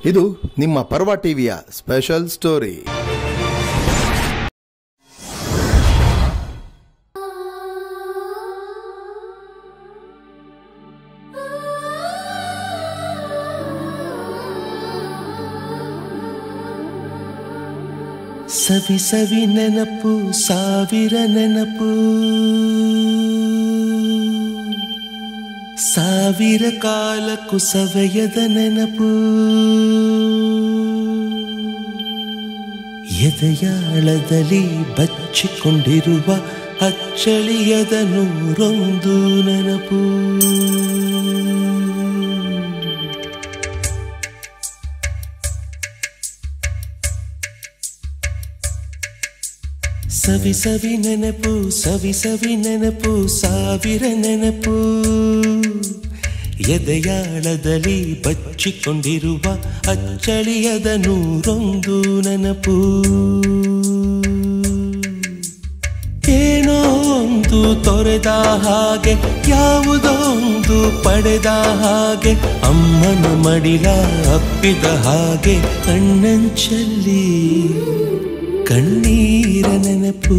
ಇದು ನಿಮ್ಮ ಪರ್ವ ಟಿವಿಯ ಸ್ಪೆಷಲ್ ಸ್ಟೋರಿ. ಸವಿ ಸವಿ ನೆನಪು ಸಾವಿರ ನೆನಪು, ಸಾವಿರ ಕಾಲಕ್ಕೂ ಸವೆಯದ ನೆನಪು, ಎದೆಯಾಳದಲ್ಲಿ ಬಚ್ಚಿಕೊಂಡಿರುವ ಅಚ್ಚಳಿಯದ ನೂರೊಂದು ನೆನಪು. ಸವಿ ಸವಿ ನೆನಪು ಸವಿ ಸವಿ ನೆನಪು ಸಾವಿರ ನೆನಪು, ಎದೆಯಾಳದಲ್ಲಿ ಬಚ್ಚಿಕೊಂಡಿರುವ ಅಚ್ಚಳಿಯದ ನೂರೊಂದು ನೆನಪು. ಏನೋ ಒಂದು ತೊರೆದ ಹಾಗೆ, ಯಾವುದೋ ಒಂದು ಪಡೆದ ಹಾಗೆ, ಅಮ್ಮನ ಮಡಿಲ ಅಪ್ಪಿದ ಹಾಗೆ, ಕಣ್ಣಂಚಲ್ಲಿ ಕಣ್ಣೀರ ನೆನಪು.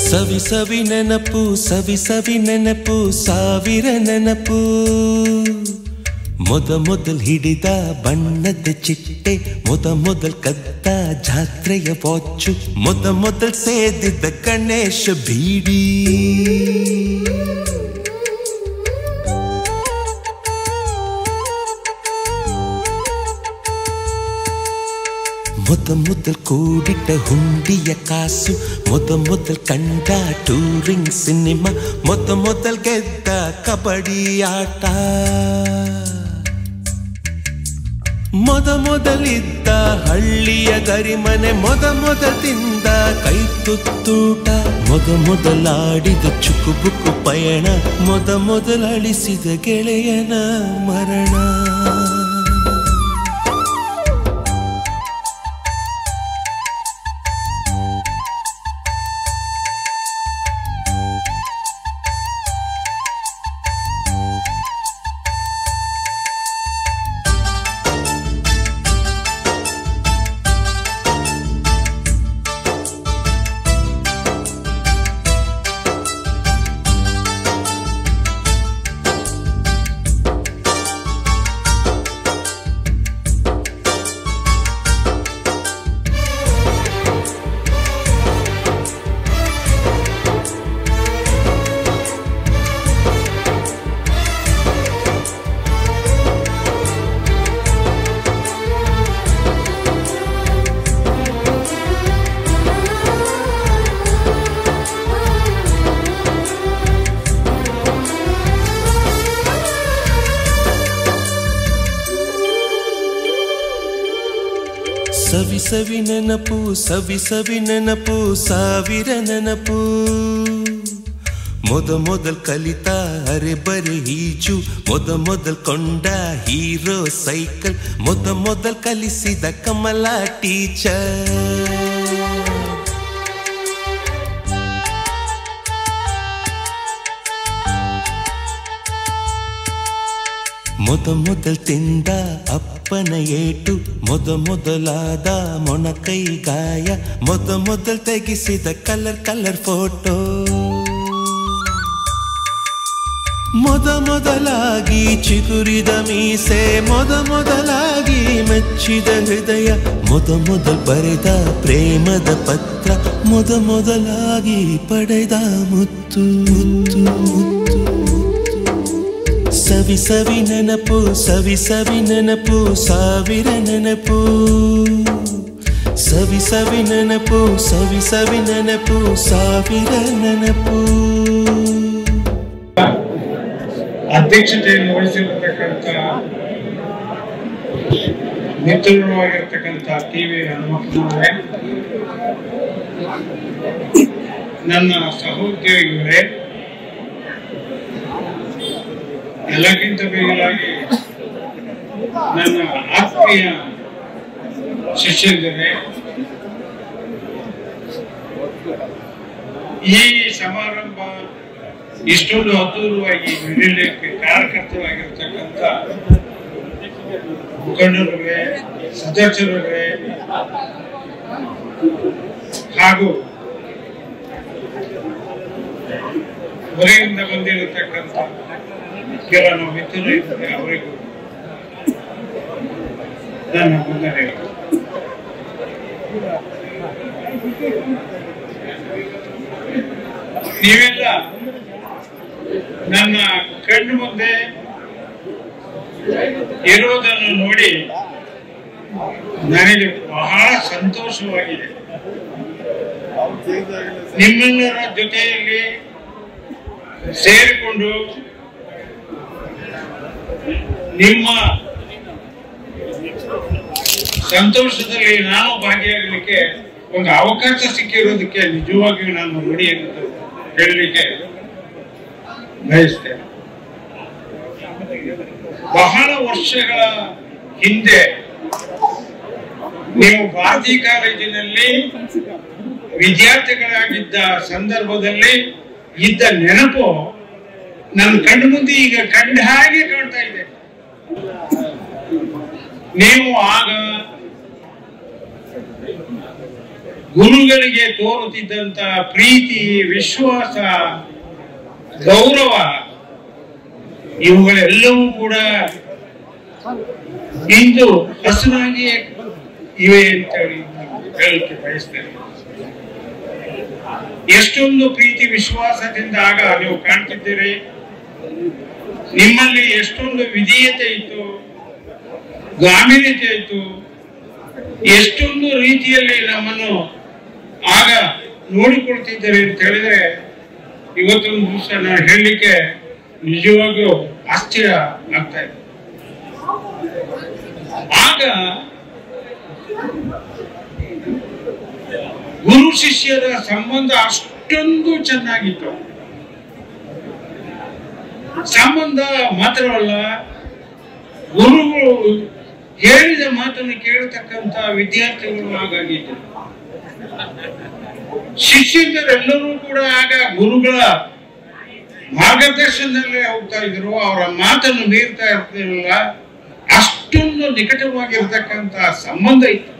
ಸವಿ ಸವಿ ನೆನಪು ಸವಿ ಸವಿ ನೆನಪು ಸಾವಿರ ನೆನಪು, ಮೊದಲ್ ಹಿಡಿದ ಬಣ್ಣದ ಚಿಟ್ಟೆ, ಮೊದಲ್ ಕದ್ದ ಜಾತ್ರೆಯ ವಾಚು, ಮೊದಲ್ ಸೇದಿದ್ದ ಗಣೇಶ ಬೀಡಿ, ಮೊದಲ್ ಕೂಡಿಟ್ಟ ಹುಂಡಿಯ ಕಾಸು, ಮೊದಲ್ ಕಂಡ ಟೂರಿಂಗ್ ಸಿನಿಮಾ, ಮೊದಲ್ ಗೆದ್ದ ಕಬಡ್ಡಿ ಆಟ, ಮೊದಲಿದ್ದ ಹಳ್ಳಿಯ ಗರಿಮನೆ, ಮೊದಲ್ ತಿಂದ ಕೈ ತುತ್ತೂಟ, ಮೊದಲಾಡಿದ ಚುಕುಬುಕು ಪಯಣ, ಮೊದಲಳಿಸಿದ ಗೆಳೆಯನ ಮರಣ. ಸವಿ ಸವಿ ನೆನಪು ಸವಿ ಸವಿ ನೆನಪು ಸಾವಿರ ನೆನಪು, ಮೊದಲ್ ಕಲಿತ ಅರೆ ಬರೆ ಈಜು, ಮೊದಲ್ ಕೊಂಡ ಹೀರೋ ಸೈಕಲ್, ಮೊದಲ್ ಕಲಿಸಿದ ಕಮಲ ಟೀಚರ್, ಮೊದಲ್ ತಿಂದ ಅಪ್ಪನ ಏಟು, ಮೊದಲಾದ ಮೊಣಕೈ ಗಾಯ, ಮೊದಲ್ ತೆಗೆಸಿದ ಕಲರ್ ಫೋಟೋ, ಮೊದಲಾಗಿ ಚಿಗುರಿದ ಮೀಸೆ, ಮೊದಲಾಗಿ ಮೆಚ್ಚಿದ ಹೃದಯ, ಮೊದಲ್ ಬರೆದ ಪ್ರೇಮದ ಪತ್ರ, ಮೊದಲಾಗಿ ಪಡೆದ ಮುತ್ತು. ಸವಿ ಸವಿ ನೆನಪು ಸವಿ ಸವಿ ನೆನಪು ಸಾವಿರ ನೆನಪು, ಸವಿ ಸವಿ ನೆನಪು ಸವಿ ಸವಿ ನೆನಪು ಸಾವಿರ ನೆನಪು. ಅಧ್ಯಕ್ಷತೆಯನ್ನು ವಹಿಸಿರತಕ್ಕಂಥ ಮಿತ್ರವಾಗಿರ್ತಕ್ಕಂಥ ಟಿ.ವಿ. ಹನುಮಪ್ಪನವರೇ, ನನ್ನ ಸಹೋದ್ಯೋಗಿಗಳೇ, ಎಲ್ಲಕ್ಕಿಂತ ಮಿಗಿಲಾಗಿ ನನ್ನ ಆತ್ಮೀಯ ಶಿಷ್ಯಂದಿರೇ, ಈ ಸಮಾರಂಭ ಇಷ್ಟೊಂದು ಅದ್ಭುತವಾಗಿ ನಡೆಯಲಿಕ್ಕೆ ಕಾರಣಕರ್ತರಾಗಿರ್ತಕ್ಕಂಥ ಮುಖಂಡರುಗಳೇ, ಸದಸ್ಯರುಗಳೇ ಹಾಗೂ ಹೊರಗಿಂದ ಬಂದಿರತಕ್ಕಂಥ ಕೆಲವು ಮಿತ್ರರು ಇದ್ದಾರೆ, ಅವರಿಗೂ ನನ್ನ ವಂದನೆಗಳು. ನೀವೆಲ್ಲ ನನ್ನ ಕಣ್ಣು ಮುಂದೆ ಇರುವುದನ್ನು ನೋಡಿ ನನಗೆ ಬಹಳ ಸಂತೋಷವಾಗಿದೆ. ನಿಮ್ಮೆಲ್ಲರ ಜೊತೆಯಲ್ಲಿ ಸೇರಿಕೊಂಡು ನಿಮ್ಮ ಸಂತೋಷದಲ್ಲಿ ನಾನು ಭಾಗಿಯಾಗಲಿಕ್ಕೆ ಒಂದು ಅವಕಾಶ ಸಿಕ್ಕಿರೋದಕ್ಕೆ ನಿಜವಾಗಿಯೂ ನಾನು ನುಡಿಯನ್ನು ಹೇಳಲಿಕ್ಕೆ ಬಯಸ್ತೇನೆ. ಬಹಳ ವರ್ಷಗಳ ಹಿಂದೆ ನೀವು ಭಾರತೀಯ ಕಾಲೇಜಿನಲ್ಲಿ ವಿದ್ಯಾರ್ಥಿಗಳಾಗಿದ್ದ ಸಂದರ್ಭದಲ್ಲಿ ಇದ್ದ ನೆನಪು ನನ್ನ ಕಣ್ಣು ಮುಂದೆ ಈಗ ಕಂಡ ಹಾಗೆ ಕಾಣ್ತಾ ಇದೆ. ನೀವು ಆಗ ಗುರುಗಳಿಗೆ ತೋರುತ್ತಿದ್ದಂತ ಪ್ರೀತಿ, ವಿಶ್ವಾಸ, ಗೌರವ ಇವುಗಳೆಲ್ಲವೂ ಕೂಡ ಇಂದು ಹಸನಾಗಿಯೇ ಇವೆ ಅಂತ ಹೇಳಲಿಕ್ಕೆ ಬಯಸ್ತೇನೆ. ಎಷ್ಟೊಂದು ಪ್ರೀತಿ ವಿಶ್ವಾಸದಿಂದ ಆಗ ನೀವು ಕಾಣ್ತಿದ್ದೀರಿ. ನಿಮ್ಮಲ್ಲಿ ಎಷ್ಟೊಂದು ವಿಧೇಯತೆ ಇತ್ತು, ಗಾಂಭೀರ್ಯತೆ ಇತ್ತು, ಎಷ್ಟೊಂದು ರೀತಿಯಲ್ಲಿ ನಮ್ಮನ್ನು ಆಗ ನೋಡಿಕೊಳ್ತಿದ್ದಾರೆ ಅಂತ ಹೇಳಿದ್ರೆ ಇವತ್ತೊಂದು ದಿವಸ ನಾನು ಹೇಳಲಿಕ್ಕೆ ನಿಜವಾಗಿಯೂ ಆಶ್ಚರ್ಯ ಆಗ್ತಾ ಇದೆ. ಆಗ ಗುರು ಶಿಷ್ಯರ ಸಂಬಂಧ ಅಷ್ಟೊಂದು ಚೆನ್ನಾಗಿತ್ತು. ಸಂಬಂಧ ಮಾತ್ರವಲ್ಲ, ಗುರುಗಳು ಹೇಳಿದ ಮಾತನ್ನು ಕೇಳತಕ್ಕಂತ ವಿದ್ಯಾರ್ಥಿಗಳು ಹಾಗಾಗಿತ್ತು. ಶಿಷ್ಯರೆಲ್ಲರೂ ಕೂಡ ಆಗ ಗುರುಗಳ ಮಾರ್ಗದರ್ಶನದಲ್ಲೇ ಹೋಗ್ತಾ ಇದ್ರು. ಅವರ ಮಾತನ್ನು ಮೀರ್ತಾ ಇರ್ತಿರಲಿಲ್ಲ. ಅಷ್ಟೊಂದು ನಿಕಟವಾಗಿರ್ತಕ್ಕಂತ ಸಂಬಂಧ ಇತ್ತು.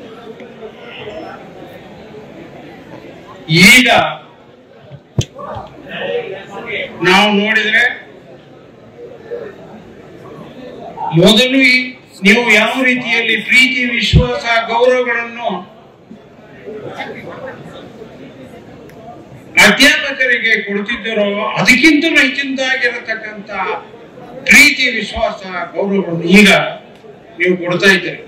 ಈಗ ನಾವು ನೋಡಿದ್ರೆ ಮೊದಲು ನೀವು ಯಾವ ರೀತಿಯಲ್ಲಿ ಪ್ರೀತಿ, ವಿಶ್ವಾಸ, ಗೌರವಗಳನ್ನು ಅಧ್ಯಾಪಕರಿಗೆ ಕೊಡ್ತಿದ್ದರೋ ಅದಕ್ಕಿಂತಲೂ ಹೆಚ್ಚಿನದಾಗಿರತಕ್ಕಂತ ಪ್ರೀತಿ, ವಿಶ್ವಾಸ, ಗೌರವಗಳನ್ನು ಈಗ ನೀವು ಕೊಡ್ತಾ ಇದ್ದೀರಿ.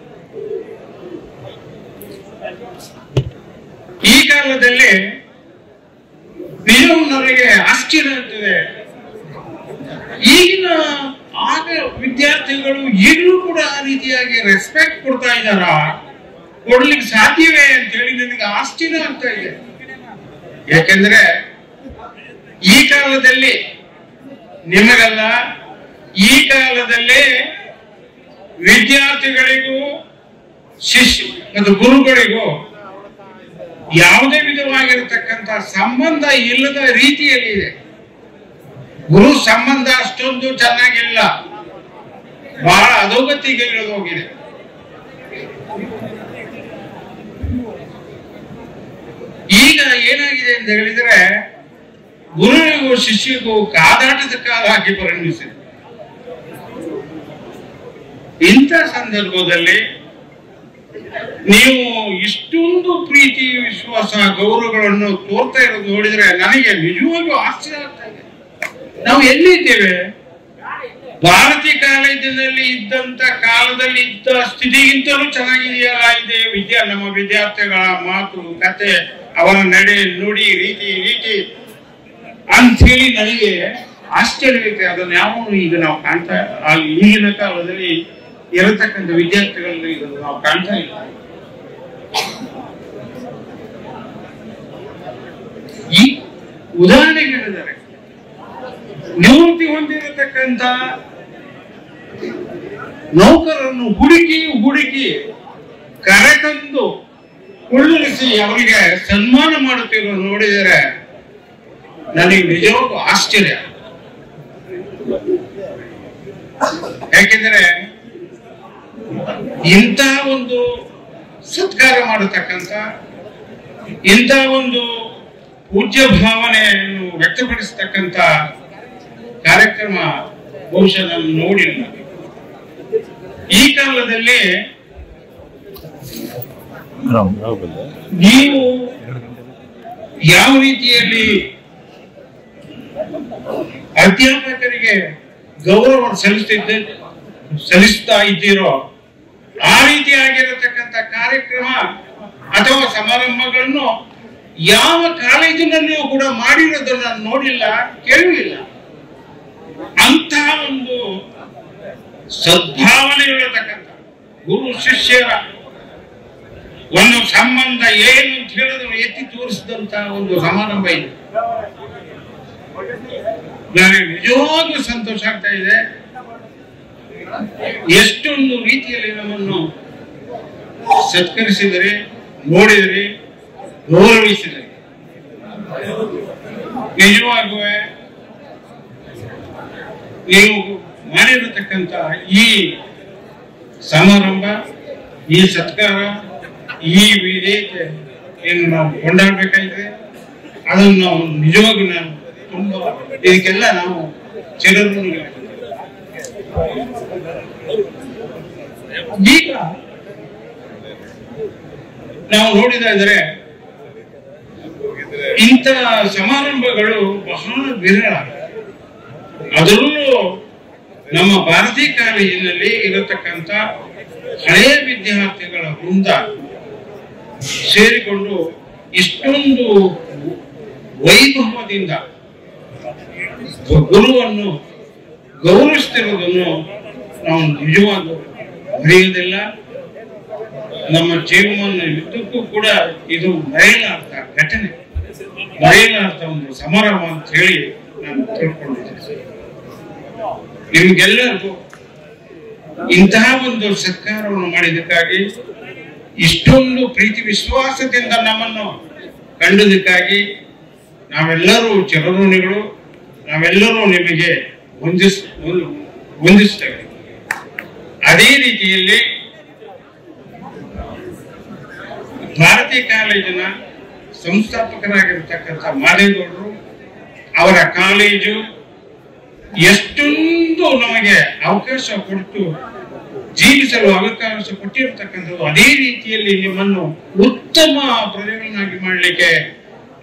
ಈ ಕಾಲದಲ್ಲಿ ನಿಜವೂ ನನಗೆ ಆಶ್ಚರ್ಯ ಆಗ್ತದೆ. ಈಗಿನ ಆಗ ವಿದ್ಯಾರ್ಥಿಗಳು ಈಗಲೂ ಕೂಡ ಆ ರೀತಿಯಾಗಿ ರೆಸ್ಪೆಕ್ಟ್ ಕೊಡ್ತಾ ಇದ್ದಾರ, ಕೊಡ್ಲಿಕ್ಕೆ ಸಾಧ್ಯವೇ ಅಂತ ಹೇಳಿ ನನಗೆ ಆಶ್ಚರ್ಯ ಆಗ್ತಾ ಇದೆ. ಯಾಕೆಂದ್ರೆ ಈ ಕಾಲದಲ್ಲಿ ನಿಮಗಲ್ಲ, ಈ ಕಾಲದಲ್ಲಿ ವಿದ್ಯಾರ್ಥಿಗಳಿಗೂ ಶಿಷ್ಯ ಮತ್ತು ಗುರುಗಳಿಗೂ ಯಾವುದೇ ವಿಧವಾಗಿರತಕ್ಕಂತ ಸಂಬಂಧ ಇಲ್ಲದ ರೀತಿಯಲ್ಲಿ ಇದೆ. ಗುರು ಸಂಬಂಧ ಅಷ್ಟೊಂದು ಚೆನ್ನಾಗಿಲ್ಲ, ಬಹಳ ಅಧೋಗತಿಗೆ ಹೋಗಿದೆ. ಈಗ ಏನಾಗಿದೆ ಅಂತ ಹೇಳಿದ್ರೆ ಗುರುವಿಗೂ ಶಿಷ್ಯಗೂ ಕಾದಾಟದ ಕಾಲ ಹಾಕಿ ಪರಿಣಮಿಸಿದೆ. ಇಂಥ ಸಂದರ್ಭದಲ್ಲಿ ನೀವು ಇಷ್ಟೊಂದು ಪ್ರೀತಿ, ವಿಶ್ವಾಸ, ಗೌರವಗಳನ್ನು ತೋರ್ತಾ ಇರೋದು ನೋಡಿದ್ರೆ ನನಗೆ ನಿಜವಾಗ್ಲೂ ಆಶ್ಚರ್ಯ ಆಗ್ತಾ ಇದೆ. ನಾವು ಎಲ್ಲಿದ್ದೇವೆ? ಭಾರತೀಯ ಕಾಲೇಜಿನಲ್ಲಿ ಇದ್ದಂತ ಕಾಲದಲ್ಲಿ ಇದ್ದ ಸ್ಥಿತಿಗಿಂತಲೂ ಚೆನ್ನಾಗಿದೆಯಲ್ಲ ನಮ್ಮ ವಿದ್ಯಾರ್ಥಿಗಳ ಮಾತು, ಕತೆ, ಅವರ ನಡೆ, ನುಡಿ, ರೀತಿ ಅಂತ ಹೇಳಿ ನನಗೆ ಆಶ್ಚರ್ಯಕ್ಕೆ ಅದನ್ನು ಯಾವ ಈಗ ನಾವು ಕಾಣ್ತಾ ಈಗಿನ ಕಾಲದಲ್ಲಿ ಇರತಕ್ಕಂಥ ವಿದ್ಯಾರ್ಥಿಗಳಲ್ಲಿ ಇದನ್ನು ನಾವು ಕಾಣ್ತಾ ಇಲ್ಲ. ಈ ಉದಾಹರಣೆಗೆ ಹೇಳಿದರೆ ನಿವೃತ್ತಿ ಹೊಂದಿರತಕ್ಕಂಥ ನೌಕರನ್ನು ಹುಡುಕಿ ಕರೆತಂದು ಕುಳ್ಳಿರಿಸಿ ಅವರಿಗೆ ಸನ್ಮಾನ ಮಾಡುತ್ತಿರೋದು ನೋಡಿದರೆ ನನಗೆ ನಿಜವಾಗೂ ಆಶ್ಚರ್ಯ. ಯಾಕೆಂದ್ರೆ ಇಂಥ ಒಂದು ಸತ್ಕಾರ ಮಾಡತಕ್ಕಂಥ ಇಂಥ ಒಂದು ಪೂಜ್ಯ ಭಾವನೆಯನ್ನು ವ್ಯಕ್ತಪಡಿಸತಕ್ಕಂಥ ಕಾರ್ಯಕ್ರಮ ಬಹುಶಃ ನಾನು ನೋಡಿಲ್ಲ. ಈ ಕಾಲದಲ್ಲಿ ನೀವು ಯಾವ ರೀತಿಯಲ್ಲಿ ಅಧ್ಯಾಪಕರಿಗೆ ಗೌರವ ಸಲ್ಲಿಸ್ತಾ ಇದ್ದೀರೋ ಆ ರೀತಿಯಾಗಿರತಕ್ಕಂಥ ಕಾರ್ಯಕ್ರಮ ಅಥವಾ ಸಮಾರಂಭಗಳನ್ನು ಯಾವ ಕಾಲೇಜಿನಲ್ಲಿಯೂ ಕೂಡ ಮಾಡಿರೋದನ್ನ ನೋಡಿಲ್ಲ, ಕೇಳಲಿಲ್ಲ. ಅಂತಹ ಒಂದು ಸದ್ಭಾವನೆ ಇರತಕ್ಕಂಥ ಗುರು ಶಿಷ್ಯರ ಒಂದು ಸಂಬಂಧ ಏನು ಅಂತ ಹೇಳಿದ್ರು ಎತ್ತಿ ತೋರಿಸಿದಂತಹ ಒಂದು ಸಮಾರಂಭ ಇದೆ. ನನಗೆ ನಿಜವಾಗ್ಲೂ ಸಂತೋಷ ಆಗ್ತಾ ಇದೆ. ಎಷ್ಟೊಂದು ರೀತಿಯಲ್ಲಿ ನಮ್ಮನ್ನು ಸತ್ಕರಿಸಿದರೆ, ನೋಡಿದರೆ, ಗೌರವಿಸಿದರೆ. ನಿಜವಾಗೂ ನೀವು ಮಾಡಿರತಕ್ಕಂಥ ಈ ಸಮಾರಂಭ, ಈ ಸತ್ಕಾರ, ಈ ವೇದಿಕೆ ಏನು ನಾವು ಕೊಂಡಾಡಬೇಕಾಗಿದೆ, ಅದನ್ನು ನಾವು ನಿಜವಾಗೂ ನಾವು ತುಂಬಾ ಇದಕ್ಕೆಲ್ಲ ನಾವು ಚಿರಋಣಿಗಳಾಗಿದ್ದೇವೆ. ಈಗ ನಾವು ನೋಡಿದರೆ ಇಂಥ ಸಮಾರಂಭಗಳು ಬಹಳ ವಿರಳ. ಅದರಲ್ಲೂ ನಮ್ಮ ಭಾರತೀಯ ಕಾಲೇಜಿನಲ್ಲಿ ಇರತಕ್ಕಂಥ ಹಳೆಯ ವಿದ್ಯಾರ್ಥಿಗಳ ವೃಂದ ಸೇರಿಕೊಂಡು ಇಷ್ಟೊಂದು ವೈಭವದಿಂದ ಗುರುವನ್ನು ಗೌರವಿಸ್ತಿರುವುದನ್ನು ನಾವು ನಿಜವಾಗೂ ಮರೆಯುವುದಿಲ್ಲ. ನಮ್ಮ ಜೀವನದುದ್ದಕ್ಕೂ ಕೂಡ ಇದು ಮರೆಯಲಾರ್ದ ಘಟನೆ, ಮರೆಯಲಾರ್ದ ಒಂದು ಸಮಾರಂಭ ಅಂತ ಹೇಳಿ ನಾನು ತಿಳ್ಕೊಂಡಿದ್ದೇನೆ. ನಿಮ್ಗೆಲ್ಲರಿಗೂ ಇಂತಹ ಒಂದು ಸತ್ಕಾರವನ್ನು ಮಾಡಿದ್ದಕ್ಕಾಗಿ, ಇಷ್ಟೊಂದು ಪ್ರೀತಿ ವಿಶ್ವಾಸದಿಂದ ನಮ್ಮನ್ನು ಕಂಡದಕ್ಕಾಗಿ ನಾವೆಲ್ಲರೂ ಚಿರಋಣಿಗಳು. ನಾವೆಲ್ಲರೂ ನಿಮಗೆ ವಂದಿಸ್ತೇವೆ. ಅದೇ ರೀತಿಯಲ್ಲಿ ಭಾರತೀಯ ಕಾಲೇಜಿನ ಸಂಸ್ಥಾಪಕರಾಗಿರ್ತಕ್ಕಂಥ ಮಾದೇಗೌಡರು, ಅವರ ಕಾಲೇಜು ಎಷ್ಟೊಂದು ನಮಗೆ ಅವಕಾಶ ಕೊಟ್ಟು ಜೀವಿಸಲು ಅವಕಾಶ ಕೊಟ್ಟಿರತಕ್ಕಂಥದ್ದು, ಅದೇ ರೀತಿಯಲ್ಲಿ ನಿಮ್ಮನ್ನು ಉತ್ತಮ ಪ್ರಜೆಗಳನ್ನಾಗಿ ಮಾಡಲಿಕ್ಕೆ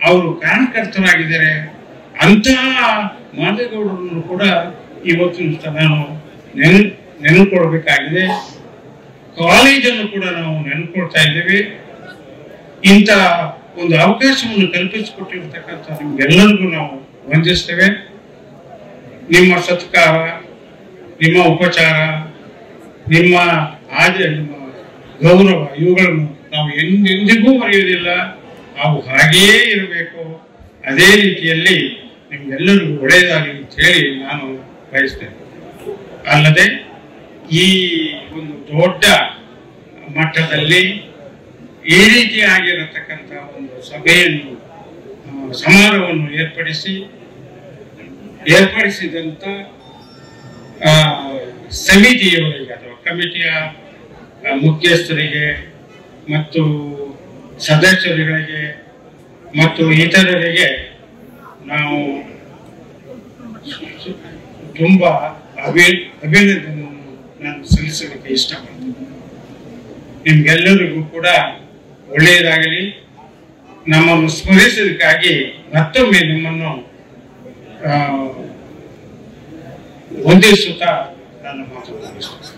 ಅವರು ಕಾರಣಕರ್ತರಾಗಿದ್ದಾರೆ. ಅಂತಹ ಮಾದೇಗೌಡರನ್ನು ಕೂಡ ಇವತ್ತು ನಾನು ನೆನಪುಕೊಳ್ಬೇಕಾಗಿದೆ. ಕಾಲೇಜನ್ನು ಕೂಡ ನಾವು ನೆನಪುಕೊಳ್ತಾ ಇದ್ದೇವೆ. ಇಂಥ ಒಂದು ಅವಕಾಶವನ್ನು ಕಲ್ಪಿಸಿಕೊಟ್ಟಿರ್ತಕ್ಕಂಥ ನಿಮ್ಗೆಲ್ಲರಿಗೂ ನಾವು ವಂದಿಸ್ತೇವೆ. ನಿಮ್ಮ ಸತ್ಕಾರ, ನಿಮ್ಮ ಉಪಚಾರ, ನಿಮ್ಮ ನಿಮ್ಮ ಗೌರವ, ಇವುಗಳನ್ನು ನಾವು ಎಂದಿಗೂ ಮರೆಯುವುದಿಲ್ಲ. ಅವು ಹಾಗೆಯೇ ಇರಬೇಕು. ಅದೇ ರೀತಿಯಲ್ಲಿ ನಿಮ್ಗೆಲ್ಲರಿಗೂ ಒಳ್ಳೆಯದಾಗಲಿ ಅಂತ ಹೇಳಿ ನಾನು ಬಯಸ್ತೇನೆ. ಅಲ್ಲದೆ ಈ ಒಂದು ದೊಡ್ಡ ಮಟ್ಟದಲ್ಲಿ ಈ ರೀತಿಯಾಗಿರತಕ್ಕಂಥ ಒಂದು ಸಭೆಯನ್ನು, ಸಮಾರೋಹವನ್ನು ಏರ್ಪಡಿಸಿದಂಥ ಸಮಿತಿಯವರಿಗೆ ಅಥವಾ ಕಮಿಟಿಯ ಮುಖ್ಯಸ್ಥರಿಗೆ ಮತ್ತು ಸದಸ್ಯರುಗಳಿಗೆ ಮತ್ತು ಇತರರಿಗೆ ನಾವು ತುಂಬಾ ಅಭಿನಂದನೆಯನ್ನು ನಾನು ಸಲ್ಲಿಸಲಿಕ್ಕೆ ಇಷ್ಟಪಡ್ತೀನಿ. ನಿಮ್ಗೆಲ್ಲರಿಗೂ ಕೂಡ ಒಳ್ಳೆಯದಾಗಲಿ. ನಮ್ಮನ್ನು ಸ್ಮರಿಸೋದಕ್ಕಾಗಿ ಮತ್ತೊಮ್ಮೆ ನಿಮ್ಮನ್ನು ವಂದಿಸುತ್ತಾ ನನ್ನ ಮಾತು ಮುಗಿಸ್ತೇನೆ.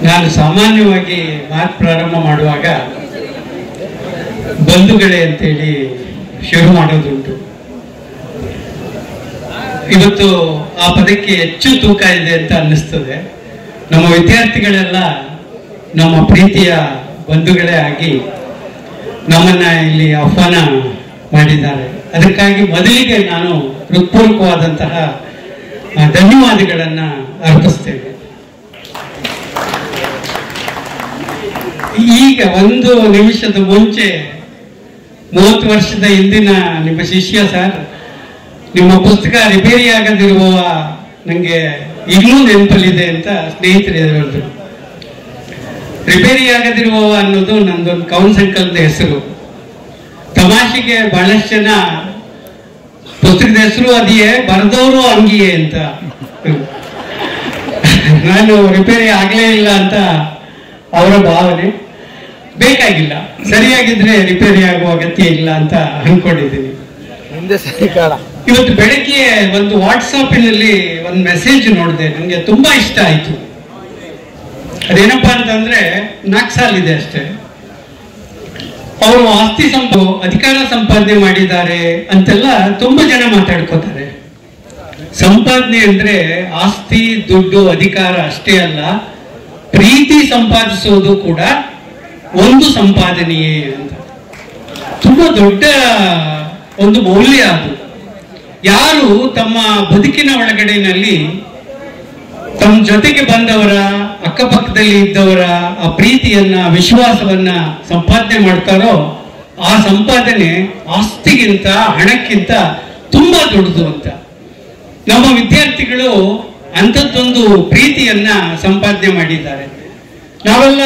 ನಾನು ಸಾಮಾನ್ಯವಾಗಿ ಮಾತು ಪ್ರಾರಂಭ ಮಾಡುವಾಗ ಬಂಧುಗಳೇ ಅಂತೇಳಿ ಶುರು ಮಾಡೋದುಂಟು. ಇವತ್ತು ಆ ಪದಕ್ಕೆ ಹೆಚ್ಚು ತೂಕ ಇದೆ ಅಂತ ಅನ್ನಿಸ್ತದೆ. ನಮ್ಮ ವಿದ್ಯಾರ್ಥಿಗಳೆಲ್ಲ ನಮ್ಮ ಪ್ರೀತಿಯ ಬಂಧುಗಳೇ ಆಗಿ ನಮ್ಮನ್ನ ಇಲ್ಲಿ ಆಹ್ವಾನ ಮಾಡಿದ್ದಾರೆ. ಅದಕ್ಕಾಗಿ ಮೊದಲಿಗೆ ನಾನು ಹೃತ್ಪೂರ್ವಕವಾದಂತಹ ಧನ್ಯವಾದಗಳನ್ನ ಅರ್ಪಿಸ್ತೇನೆ. ಈಗ ಒಂದು ನಿಮಿಷದ ಮುಂಚೆ 30 ವರ್ಷದ ಹಿಂದಿನ ನಿಮ್ಮ ಶಿಷ್ಯ ಸರ್, ನಿಮ್ಮ ಪುಸ್ತಕ ರಿಪೇರಿ ಆಗದಿರುವವ ನನಗೆ ಈಗಲೂ ನೆನಪಲ್ಲಿದೆ ಅಂತ ಸ್ನೇಹಿತರು ಹೇಳಿದ್ರು. ರಿಪೇರಿ ಆಗದಿರುವವ ಅನ್ನೋದು ನಂದೊಂದು ಕೌನ್ ಸಂಕಲ್ಪದ ಹೆಸರು. ತಮಾಷೆಗೆ ಬಹಳಷ್ಟು ಜನ ಪುಸ್ತಕದ ಹೆಸರು ಅದಿಯೇ, ಬರೆದವರು ಹಂಗಿಯೇ ಅಂತ. ನಾನು ರಿಪೇರಿ ಆಗಲೇ ಇಲ್ಲ ಅಂತ ಅವರ ಭಾವನೆ. ಬೇಕಾಗಿಲ್ಲ, ಸರಿಯಾಗಿದ್ರೆ ರಿಪೇರಿ ಆಗುವ ಅಗತ್ಯ ಇಲ್ಲ ಅಂತ ಅನ್ಕೊಂಡಿದ್ದೀನಿ. ಇವತ್ತು ಬೆಳಗ್ಗೆ ಒಂದು ವಾಟ್ಸಾಪಿನಲ್ಲಿ ಒಂದು ಮೆಸೇಜ್ ನೋಡಿದೆ, ನನಗೆ ತುಂಬಾ ಇಷ್ಟ ಆಯ್ತು. ಅದೇನಪ್ಪಾ ಅಂತಂದ್ರೆ 4 ಸಾಲಿದೆ ಅಷ್ಟೇ. ಅವರು ಆಸ್ತಿ ಅಧಿಕಾರ ಸಂಪಾದನೆ ಮಾಡಿದ್ದಾರೆ ಅಂತೆಲ್ಲ ತುಂಬಾ ಜನ ಮಾತಾಡ್ಕೋತಾರೆ. ಸಂಪಾದನೆ ಅಂದ್ರೆ ಆಸ್ತಿ, ದುಡ್ಡು, ಅಧಿಕಾರ ಅಷ್ಟೇ ಅಲ್ಲ, ಪ್ರೀತಿ ಸಂಪಾದಿಸೋದು ಕೂಡ ಒಂದು ಸಂಪಾದನೆಯೇ ಅಂತ. ತುಂಬಾ ದೊಡ್ಡ ಒಂದು ಮೌಲ್ಯ ಅದು. ಯಾರು ತಮ್ಮ ಬದುಕಿನ ಒಳಗಡೆನಲ್ಲಿ ತಮ್ಮ ಜೊತೆಗೆ ಬಂದವರ, ಅಕ್ಕಪಕ್ಕದಲ್ಲಿ ಇದ್ದವರ ಆ ಪ್ರೀತಿಯನ್ನ, ವಿಶ್ವಾಸವನ್ನ ಸಂಪಾದನೆ ಮಾಡ್ತಾರೋ ಆ ಸಂಪಾದನೆ ಆಸ್ತಿಗಿಂತ, ಹಣಕ್ಕಿಂತ ತುಂಬಾ ದೊಡ್ಡದು ಅಂತ. ನಮ್ಮ ವಿದ್ಯಾರ್ಥಿಗಳು ಅಂಥದ್ದೊಂದು ಪ್ರೀತಿಯನ್ನ ಸಂಪಾದನೆ ಮಾಡಿದ್ದಾರೆ. ನಾವೆಲ್ಲ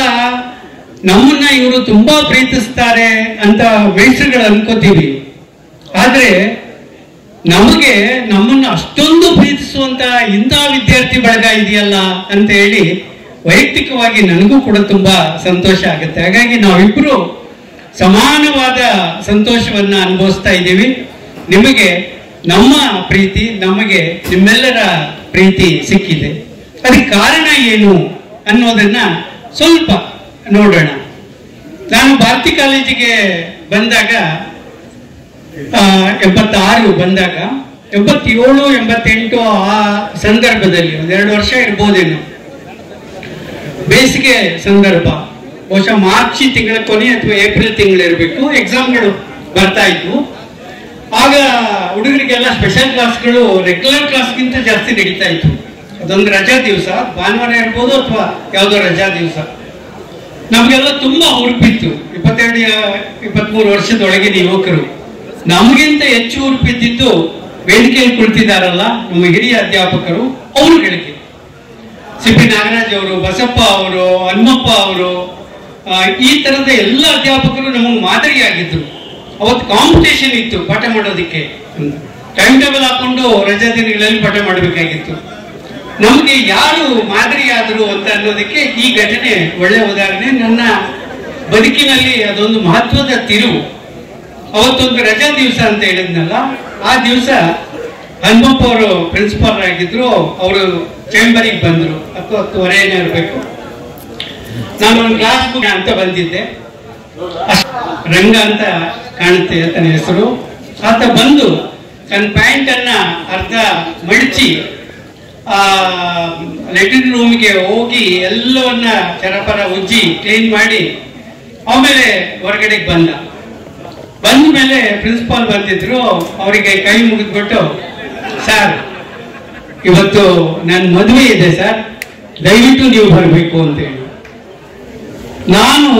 ನಮ್ಮನ್ನ ಇವರು ತುಂಬಾ ಪ್ರೀತಿಸ್ತಾರೆ ಅಂತ ಮೇಷ್ಟ್ರುಗಳು ಅನ್ಕೋತೀವಿ. ಆದ್ರೆ ನಮಗೆ ನಮ್ಮನ್ನ ಅಷ್ಟೊಂದು ಪ್ರೀತಿಸುವಂತ ಇಂಥ ವಿದ್ಯಾರ್ಥಿ ಬಳಗ ಇದೆಯಲ್ಲ ಅಂತ ಹೇಳಿ ವೈಯಕ್ತಿಕವಾಗಿ ನನಗೂ ಕೂಡ ತುಂಬಾ ಸಂತೋಷ ಆಗುತ್ತೆ. ಹಾಗಾಗಿ ನಾವಿಬ್ರು ಸಮಾನವಾದ ಸಂತೋಷವನ್ನ ಅನುಭವಿಸ್ತಾ ಇದ್ದೀವಿ. ನಿಮಗೆ ನಮ್ಮ ಪ್ರೀತಿ, ನಮಗೆ ನಿಮ್ಮೆಲ್ಲರ ಪ್ರೀತಿ ಸಿಕ್ಕಿದೆ. ಅದಕ್ಕೆ ಕಾರಣ ಏನು ಅನ್ನೋದನ್ನ ಸ್ವಲ್ಪ ನೋಡೋಣ. ನಾನು ಭಾರತಿ ಕಾಲೇಜಿಗೆ ಬಂದಾಗ 76 ಬಂದಾಗ 87, 88 ಆ ಸಂದರ್ಭದಲ್ಲಿ 1-2 ವರ್ಷ ಇರ್ಬೋದೇನು, ಬೇಸಿಗೆ ಸಂದರ್ಭ, ಬಹುಶಃ ಮಾರ್ಚ್ ತಿಂಗಳ ಕೊನೆ ಅಥವಾ ಏಪ್ರಿಲ್ ತಿಂಗಳಿರ್ಬೇಕು. ಎಕ್ಸಾಮ್ಗಳು ಬರ್ತಾ ಇದ್ವು. ಆಗ ಹುಡುಗರಿಗೆಲ್ಲ ಸ್ಪೆಷಲ್ ಕ್ಲಾಸ್ಗಳು ರೆಗ್ಯುಲರ್ ಕ್ಲಾಸ್ಗಿಂತ ಜಾಸ್ತಿ ನಡೀತಾ ಇತ್ತು. ಅದೊಂದು ರಜಾ ದಿವಸ, ಭಾನುವಾರ ಇರ್ಬೋದು ಅಥವಾ ಯಾವುದೋ ರಜಾ ದಿವಸ. ನಮಗೆಲ್ಲ ತುಂಬಾ ಹುರುಪಿತ್ತು. 22-23 ವರ್ಷದೊಳಗಿನ ಯುವಕರು. ನಮಗಿಂತ ಹೆಚ್ಚು ಹುರುಪಿದ್ದು ವೇದಿಕೆಯಲ್ಲಿ ಕುಳಿತಿದ್ದಾರಲ್ಲ ನಮ್ಮ ಹಿರಿಯ ಅಧ್ಯಾಪಕರು, ಅವರುಗಳಿಗೆ ಸಿ.ಪಿ. ನಾಗರಾಜ್ ಅವರು, ಬಸಪ್ಪ ಅವರು, ಹನುಮಪ್ಪ ಅವರು, ಈ ತರದ ಎಲ್ಲ ಅಧ್ಯಾಪಕರು ನಮಗೆ ಮಾದರಿಯಾಗಿದ್ರು. ಅವತ್ತು ಕಾಂಪಿಟೇಷನ್ ಇತ್ತು ಪಾಠ ಮಾಡೋದಕ್ಕೆ. ಟೈಮ್ ಟೇಬಲ್ ಹಾಕೊಂಡು ರಜಾ ದಿನಗಳಲ್ಲಿ ಪಾಠ ಮಾಡಬೇಕಾಗಿತ್ತು. ನಮಗೆ ಯಾರು ಮಾದರಿಯಾದರು ಅಂತ ಅನ್ನೋದಕ್ಕೆ ಈ ಘಟನೆ ಒಳ್ಳೆ ಉದಾಹರಣೆ. ನನ್ನ ಬದುಕಿನಲ್ಲಿ ಅದೊಂದು ಮಹತ್ವದ ತಿರುವು. ಅವತ್ತೊಂದು ರಜಾ ದಿವಸ ಅಂತ ಹೇಳಿದ್ನಲ್ಲ, ಆ ದಿವಸ ಹನುಮಪ್ಪ ಅವರು ಪ್ರಿನ್ಸಿಪಾಲ್ ಆಗಿದ್ರು. ಅವರು ಚೇಂಬರಿಗೆ ಬಂದ್ರು. 10-10:30 ಇರಬೇಕು. ನಾನು ಒಂದು ಕ್ಲಾಸ್ ಬುಕ್ ಅಂತ ಬಂದಿದ್ದೆ. ರಂಗ ಅಂತ ಕಾಣುತ್ತೆ ತನ್ನ ಹೆಸರು. ಆತ ಬಂದು ತನ್ನ ಪ್ಯಾಂಟ್ ಅನ್ನ ಅರ್ಧ ಮಡಚಿ ಲೆಟ್ರಿನ್ ರೂಮ್ಗೆ ಹೋಗಿ ಎಲ್ಲವನ್ನ ಚರಪರ ಉಜ್ಜಿ ಕ್ಲೀನ್ ಮಾಡಿ ಆಮೇಲೆ ಹೊರಗಡೆಗೆ ಬಂದ ಮೇಲೆ ಪ್ರಿನ್ಸಿಪಾಲ್ ಬಂದಿದ್ರು. ಅವರಿಗೆ ಕೈ ಮುಗಿದ್ಬಿಟ್ಟು, ಸರ್ ಇವತ್ತು ನನ್ನ ಮದುವೆ ಇದೆ ಸರ್, ದಯವಿಟ್ಟು ನೀವು ಬರಬೇಕು ಅಂತ ಹೇಳಿ. ನಾನು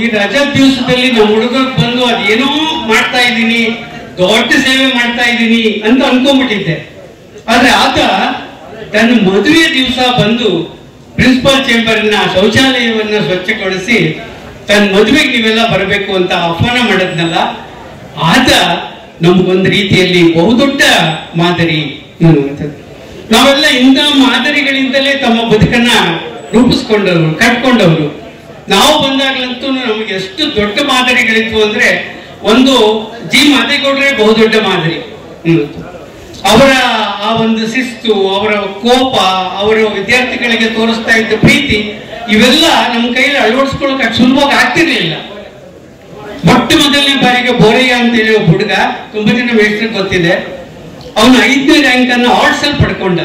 ಈ ರಜಾ ದಿವಸದಲ್ಲಿ ನಮ್ಮ ಹುಡುಗರಿಗೆ ಬಂದು ಅದೇನೋ ಮಾಡ್ತಾ ಇದ್ದೀನಿ, ದೊಡ್ಡ ಸೇವೆ ಮಾಡ್ತಾ ಇದ್ದೀನಿ ಅಂತ ಅನ್ಕೊಂಡ್ಬಿಟ್ಟಿದ್ದೆ. ಆದ್ರೆ ಆತ ತನ್ನ ಮದುವೆ ದಿವಸ ಬಂದು ಪ್ರಿನ್ಸಿಪಾಲ್ ಚೇಂಬರ್ನ ಶೌಚಾಲಯವನ್ನ ಸ್ವಚ್ಛಗೊಳಿಸಿ ತನ್ನ ಮದುವೆಗೆ ನೀವೆಲ್ಲ ಬರಬೇಕು ಅಂತ ಆಹ್ವಾನ ಮಾಡಿದ್ನಲ್ಲ, ಆತ ನಮಗೊಂದು ರೀತಿಯಲ್ಲಿ ಬಹುದೊಡ್ಡ ಮಾದರಿ ಅನ್ನುವಂಥದ್ದು. ನಾವೆಲ್ಲ ಇಂಥ ಮಾದರಿಗಳಿಂದಲೇ ತಮ್ಮ ಬದುಕನ್ನ ರೂಪಿಸ್ಕೊಂಡವರು, ಕಟ್ಕೊಂಡವರು. ನಾವು ಬಂದಾಗಲಂತೂ ನಮಗೆ ಎಷ್ಟು ದೊಡ್ಡ ಮಾದರಿಗಳಿದ್ವು ಅಂದ್ರೆ, ಒಂದು ಜಿ ಮಾದೇಗೌಡರೇ ಬಹುದೊಡ್ಡ ಮಾದರಿ. ಅವರ ಆ ಒಂದು ಶಿಸ್ತು, ಅವರ ಕೋಪ, ಅವರ ವಿದ್ಯಾರ್ಥಿಗಳಿಗೆ ತೋರಿಸ್ತಾ ಇದ್ದ ಪ್ರೀತಿ, ಇವೆಲ್ಲ ನಮ್ಮ ಕೈಯಲ್ಲಿ ಅಳವಡಿಸ್ಕೊಳ್ಳೋಕೆ ಸುಲಭವಾಗಿ ಆಗ್ತಿರ್ಲಿಲ್ಲ. ಮೊಟ್ಟ ಮೊದಲನೇ ಬಾರಿಗೆ ಬೋರಯ್ಯ ಅಂತ ಹೇಳಿ ಒಬ್ಬ ಹುಡುಗ, ತುಂಬಾ ಜನ ಮೇಷ್ಟ್ರಿಗೆ ಗೊತ್ತಿದೆ, ಅವನು 5ನೇ ರ್ಯಾಂಕ್ ಅನ್ನು ಆರ್ಟ್ಸ್ ಅಲ್ಲಿ ಪಡ್ಕೊಂಡ.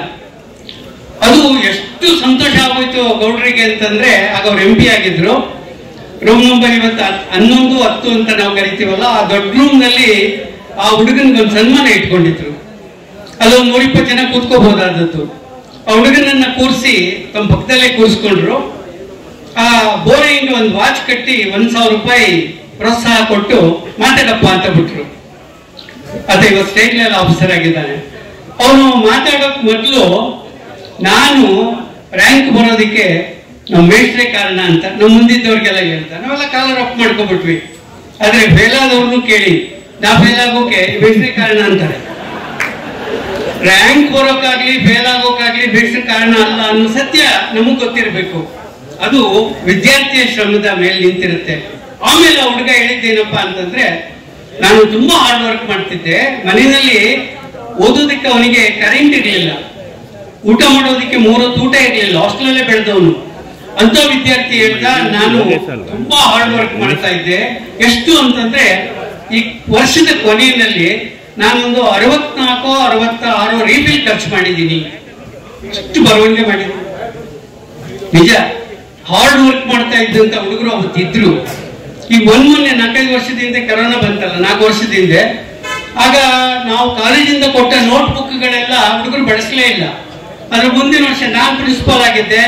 ಅದು ಎಷ್ಟು ಸಂತೋಷ ಆಗೋಯ್ತು ಗೌಡ್ರಿಗೆ ಅಂತಂದ್ರೆ, ಆಗ ಅವ್ರು MP ಆಗಿದ್ರು. ರೂಮ್ ನಂಬರ್ ಇವತ್ತು 11-10 ಅಂತ ನಾವು ಕರಿತೀವಲ್ಲ, ಆ ದೊಡ್ಡ ರೂಮ್ ನಲ್ಲಿ ಆ ಹುಡುಗನಿಗೊಂದು ಸನ್ಮಾನ ಇಟ್ಕೊಂಡಿದ್ರು. ಅಲ್ಲೊಂದು 120 ಜನ ಕೂತ್ಕೋಬಹುದಾದದ್ದು. ಆ ಹುಡುಗನನ್ನ ಕೂರಿಸಿ ತಮ್ಮ ಪಕ್ಕದಲ್ಲೇ ಕೂರಿಸ್ಕೊಂಡ್ರು. ಆ ಬೋರಯ್ಯಂಗೆ ಒಂದು ವಾಚ್ ಕಟ್ಟಿ 1,000 ರೂಪಾಯಿ ಪ್ರೋತ್ಸಾಹ ಕೊಟ್ಟು ಮಾತಾಡಪ್ಪ ಅಂತ ಬಿಟ್ರು. ಅದೇ ಇವತ್ತು ಸ್ಟೇಟ್ ಲೆವೆಲ್ ಆಫೀಸರ್ ಆಗಿದ್ದಾನೆ. ಅವನು ಮಾತಾಡೋಕ್ ಮೊದಲು, ನಾನು ರ್ಯಾಂಕ್ ಬರೋದಕ್ಕೆ ನಮ್ಮ ಮೇಷ್ಟ್ರೇ ಕಾರಣ ಅಂತ ನಮ್ಮ ಮುಂದಿದ್ದವ್ರಿಗೆಲ್ಲ ಹೇಳ್ತಾರೆ. ನಾವೆಲ್ಲ ಕಾಲರ್ ಅಪ್ ಮಾಡ್ಕೊಬಿಟ್ವಿ. ಆದ್ರೆ ಫೇಲ್ ಆದವ್ರನ್ನು ಕೇಳಿ, ನಾ ಫೇಲ್ ಆಗೋಕೆ ಮೇಷ್ಟ್ರೇ ಕಾರಣ ಅಂತಾರೆ. ರ್ಯಾಂಕ್ ಬರೋಕ್ಕಾಗ್ಲಿ ಫೇಲ್ ಆಗೋಕ್ಕಾಗ್ಲಿ ಮೇಷ್ಟ್ರ ಕಾರಣ ಅಲ್ಲ ಅನ್ನೋ ಸತ್ಯ ನಮಗ್ ಗೊತ್ತಿರಬೇಕು. ಅದು ವಿದ್ಯಾರ್ಥಿಯ ಶ್ರಮದ ಮೇಲೆ ನಿಂತಿರುತ್ತೆ. ಆಮೇಲೆ ಆ ಹುಡುಗ ಹೇಳಿದ್ದೇನಪ್ಪಾ ಅಂತಂದ್ರೆ, ನಾನು ತುಂಬಾ ಹಾರ್ಡ್ ವರ್ಕ್ ಮಾಡ್ತಿದ್ದೆ. ಮನೆಯಲ್ಲಿ ಓದೋದಕ್ಕೆ ಅವನಿಗೆ ಕರೆಂಟ್ ಇರ್ಲಿಲ್ಲ, ಊಟ ಮಾಡೋದಕ್ಕೆ 3 ಹೊತ್ತು ಊಟ ಇರ್ಲಿಲ್ಲ, ಹಾಸ್ಟೆಲಲ್ಲೇ ಬೆಳೆದವನು. ಅಂತ ವಿದ್ಯಾರ್ಥಿ ಹೇಳ್ದ, ನಾನು ತುಂಬಾ ಹಾರ್ಡ್ ವರ್ಕ್ ಮಾಡ್ತಾ ಇದ್ದೆ. ಎಷ್ಟು ಅಂತಂದ್ರೆ ಈ ವರ್ಷದ ಕೊನೆಯಲ್ಲಿ ನಾನೊಂದು 64-66 ರೀಫಿಲ್ ಖರ್ಚು ಮಾಡಿದ್ದೀನಿ. ಎಷ್ಟು ಬರವಣಿಗೆ ಮಾಡಿದ್ದೀನಿ ನಿಜ. ಹಾರ್ಡ್ ವರ್ಕ್ ಮಾಡ್ತಾ ಇದ್ದಂತ ಹುಡುಗರು ಅವತ್ತಿದ್ರು. ಈಗ ಮೊನ್ನೆ 4-5 ವರ್ಷದಿಂದ ಕರೋನಾ ಬಂತಲ್ಲ, 4 ವರ್ಷದಿಂದ, ಆಗ ನಾವು ಕಾಲೇಜಿಂದ ಕೊಟ್ಟ ನೋಟ್ಬುಕ್ಗಳೆಲ್ಲ ಹುಡುಗರು ಬಳಸಲೇ ಇಲ್ಲ. ಅದ್ರ ಮುಂದಿನ ವರ್ಷ ನಾನು ಪ್ರಿನ್ಸಿಪಾಲ್ ಆಗಿದ್ದೆ.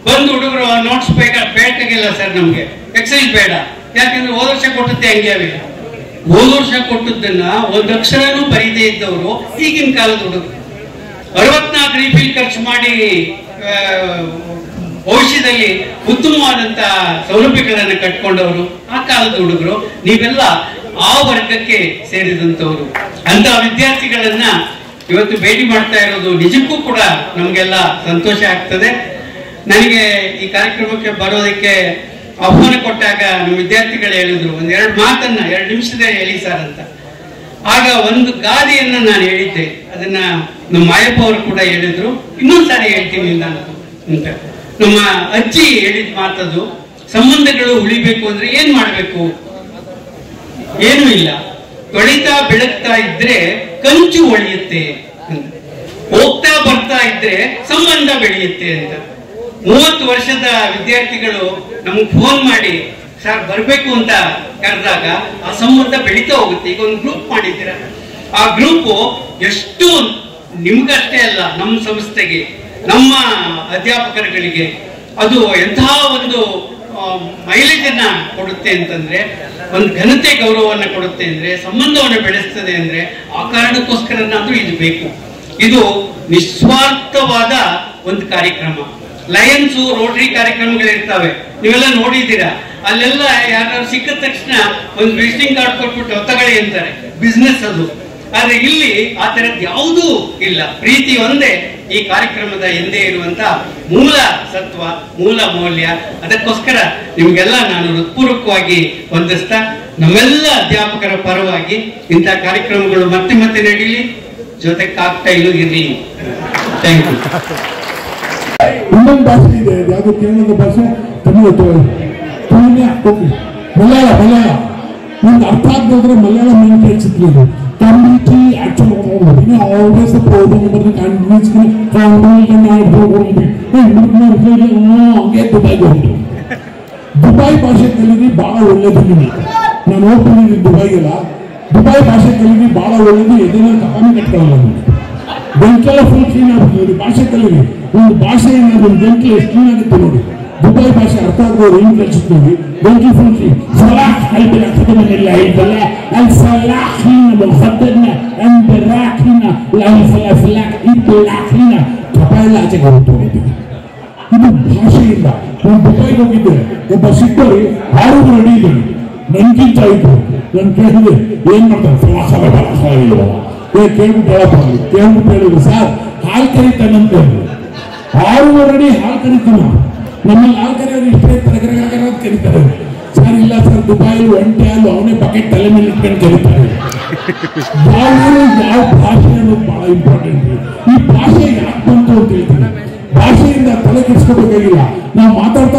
ಬಂದು ಹುಡುಗರು ನೋಟ್ಸ್ ಬೇಕಾಗಿಲ್ಲ ಸರ್, ನಮ್ಗೆ ಎಕ್ಸೈಸ್ ಬೇಡ, ಯಾಕಂದ್ರೆ ಹೋದ ವರ್ಷ ಕೊಟ್ಟದ್ದೇ ಹಂಗೆ ಅವೆ. ಹೋದ ವರ್ಷ ಕೊಟ್ಟದ್ದನ್ನ ಒಂದು ಅಕ್ಷರನೂ ಬರೀದೇ ಇದ್ದವರು ಈಗಿನ ಕಾಲದ ಹುಡುಗರು 64 ರೀಫಿಲ್ ಖರ್ಚು ಮಾಡಿ ಭವಿಷ್ಯದಲ್ಲಿ ಉತ್ತಮವಾದಂತ ಸೌಲಭ್ಯಗಳನ್ನು ಕಟ್ಕೊಂಡವರು ಆ ಕಾಲದ ಹುಡುಗರು. ನೀವೆಲ್ಲ ಆ ವರ್ಗಕ್ಕೆ ಸೇರಿದಂತವರು. ಅಂತ ವಿದ್ಯಾರ್ಥಿಗಳನ್ನ ಇವತ್ತು ಭೇಟಿ ಮಾಡ್ತಾ ಇರೋದು ನಿಜಕ್ಕೂ ಕೂಡ ನಮ್ಗೆಲ್ಲ ಸಂತೋಷ ಆಗ್ತದೆ. ನನಗೆ ಈ ಕಾರ್ಯಕ್ರಮಕ್ಕೆ ಬರೋದಕ್ಕೆ ಆಹ್ವಾನ ಕೊಟ್ಟಾಗ ನಮ್ಮ ವಿದ್ಯಾರ್ಥಿಗಳು ಹೇಳಿದ್ರು, 2 ಮಾತನ್ನ 2 ನಿಮಿಷದಲ್ಲಿ ಹೇಳಿ ಸರ್ ಅಂತ. ಆಗ ಒಂದು ಗಾದೆಯನ್ನ ನಾನು ಹೇಳಿದ್ದೆ, ಅದನ್ನ ನಮ್ಮ ಮಾಯಪ್ಪ ಅವರು ಕೂಡ ಹೇಳಿದ್ರು. ಇನ್ನೊಂದ್ಸಾರಿ ಹೇಳ್ತೀನಿ ನಾನು ಅಂತ. ನಮ್ಮ ಅಜ್ಜಿ ಹೇಳಿದ ಮಾತದು, ಸಂಬಂಧಗಳು ಉಳಿಬೇಕು ಅಂದ್ರೆ ಏನ್ ಮಾಡ್ಬೇಕು? ಏನೂ ಇಲ್ಲ, ತೊಳಿತಾ ಬೆಳಗ್ತಾ ಇದ್ರೆ ಕಂಚು ಒಳಿಯುತ್ತೆ ಅಂತ, ಹೋಗ್ತಾ ಬರ್ತಾ ಇದ್ರೆ ಸಂಬಂಧ ಬೆಳೆಯುತ್ತೆ ಅಂತ. 30 ವರ್ಷದ ವಿದ್ಯಾರ್ಥಿಗಳು ನಮಗೆ ಫೋನ್ ಮಾಡಿ ಸರ್ ಬರ್ಬೇಕು ಅಂತ ಕರೆದಾಗ ಆ ಸಂಬಂಧ ಬೆಳೀತಾ ಹೋಗುತ್ತೆ. ಈಗ ಒಂದು ಗ್ರೂಪ್ ಮಾಡಿದ್ದೀರ, ಆ ಗ್ರೂಪ್ ಎಷ್ಟು ನಿಮ್ಗಷ್ಟೇ ಅಲ್ಲ, ನಮ್ಮ ಸಂಸ್ಥೆಗೆ, ನಮ್ಮ ಅಧ್ಯಾಪಕರುಗಳಿಗೆ ಅದು ಎಂತಹ ಒಂದು ಮೈಲೇಜ್ ಅನ್ನ ಕೊಡುತ್ತೆ ಅಂತಂದ್ರೆ, ಒಂದು ಘನತೆ ಗೌರವವನ್ನು ಕೊಡುತ್ತೆ ಅಂದ್ರೆ, ಸಂಬಂಧವನ್ನು ಬೆಳೆಸ್ತದೆ ಅಂದ್ರೆ, ಆ ಕಾರಣಕ್ಕೋಸ್ಕರನಾದ್ರೂ ಇದು ಬೇಕು. ಇದು ನಿಸ್ವಾರ್ಥವಾದ ಒಂದು ಕಾರ್ಯಕ್ರಮ. ಲಯನ್ಸ್ ರೋಟರಿ ಕಾರ್ಯಕ್ರಮಗಳಿರ್ತಾವೆ, ನೀವೆಲ್ಲ ನೋಡಿದ್ದೀರಾ. ಅಲ್ಲೆಲ್ಲ ಯಾರು ಸಿಕ್ಕ ತಕ್ಷಣ ಒಂದು ವಿಸಿಟಿಂಗ್ ಕಾರ್ಡ್ ಕೊಟ್ಬಿಟ್ಟು ತಗೊಳ್ಳಿ ಅಂತಾರೆ, ಬಿಸ್ನೆಸ್ ಅದು. ಆದ್ರೆ ಇಲ್ಲಿ ಆ ತರದ್ ಯಾವುದೂ ಇಲ್ಲ. ಪ್ರೀತಿ ಒಂದೇ ಈ ಕಾರ್ಯಕ್ರಮದ ಹಿಂದೆ ಇರುವಂತ ಮೂಲ ಸತ್ವ, ಮೂಲ ಮೌಲ್ಯ. ಅದಕ್ಕೋಸ್ಕರ ನಿಮ್ಗೆಲ್ಲ ನಾನು ಹೃತ್ಪೂರ್ವಕವಾಗಿ ವಂದಿಸ್ತಾ, ನಮ್ಮೆಲ್ಲ ಅಧ್ಯಾಪಕರ ಪರವಾಗಿ ಇಂಥ ಕಾರ್ಯಕ್ರಮಗಳು ಮತ್ತೆ ಮತ್ತೆ ನಡೀಲಿ, ಜೊತೆ ಕಾಕ್ಟೈಲು ಇರಲಿ. Thank you. ಇನ್ನೊಂದು ಭಾಷೆ ಇದೆ, ಯಾವುದು ಕೇರಳದ ಭಾಷೆ, ಮಲಯಾಳ. ನಿಮ್ಗೆ ಅರ್ಥ ಆಗದ್ರೆ ಮಲಯಾಳ ಮೀನ್ ಕೇಳಿಸಿದ್ರು. Community actual always a problem with the countries Dubai ಭಾಷೆ ಕಲಿರಿ ಬಹಳ ಒಳ್ಳೇದು. ನಾನು ಹೋಗ್ತೀನಿ ದುಬೈಗೆಲ್ಲ, ದುಬೈ ಭಾಷೆ ಕಲಿರಿ ಬಹಳ ಒಳ್ಳೇದು. ಎದೆಲ್ಲ ಕಪಾನಿ ಕಟ್ಕೊಳ್ಳಲ್ಲ, ಬೆಂಕೆಲ್ಲ ಫುಲ್ ಕ್ಲೀನ್ ಆಗ್ಬಿಟ್ಟು ಭಾಷೆ ಕಲಿರಿ. ಒಂದು ಭಾಷೆಯಿಂದ ಒಂದು ಬೆಂಕಿ ಎಷ್ಟು ಕ್ಲೀನ್ ಆಗುತ್ತೆ ನೋಡಿ. ದುಬೈ ಭಾಷೆ ಅರ್ಥ ಆಗೋರು ಏನು ಕಲಿಸುತ್ತೀವಿ, ಬೆಂಕಿ ಫುಲ್ ಕ್ಲೀನ್. ಕಪಾಯೆಲ್ಲ ಆಚೆ ಬರುತ್ತೆ. ಇದು ಭಾಷೆಯಿಂದ. ನಾನು ದುಬೈಗೆ ಹೋಗಿದ್ದೆ, ಒಬ್ಬ ಸಿಕ್ಕರಿ 6 ಅಡಿ ಇದ್ದೀನಿ, ನನ್ಗಿಂತ ಇದ್ರು. ನಾನು ಕೇಳಿದೆ ಏನ್ ಮಾಡ್ತಾರೆ, ಕೇಳ್ಬಿಟ್ಟು ಹೇಳಿದ್ರು ಸರ್ ಹಾಲು ಕರೀತಾನಂತ. 6 ಅಡಿ ಹಾಲು ಕರೀತೀನ, ನಮ್ಮಲ್ಲಿ ಹಾಲು ಕರೆಯೋರು ಇಷ್ಟೇ ತರಗರ ಕರೀತಾರೆ. ಸರ್ ಇಲ್ಲ ಸರ್, ದುಬೈ ಒಂಟೆ ಹಾಲು ಅವನೇ ಬಕೆಟ್ ತಲೆ ಮೇಲೆ ಇಟ್ಕೊಂಡು ಕರೀತಾರೆ. ಯಾವ ಭಾಷೆ ಅನ್ನೋದು ಬಹಳ ಇಂಪಾರ್ಟೆಂಟ್. ಈ ಭಾಷೆ ಯಾಕೆ ಬಂತು ಅಂತ ಹೇಳ್ತೀನಿ. ಭಾಷೆಯಿಂದ ತಲೆ ಕೆಡಿಸ್ಕೋಬೇಕಾಗಿಲ್ಲ. ನಾವು ಮಾತಾಡ್ತಾ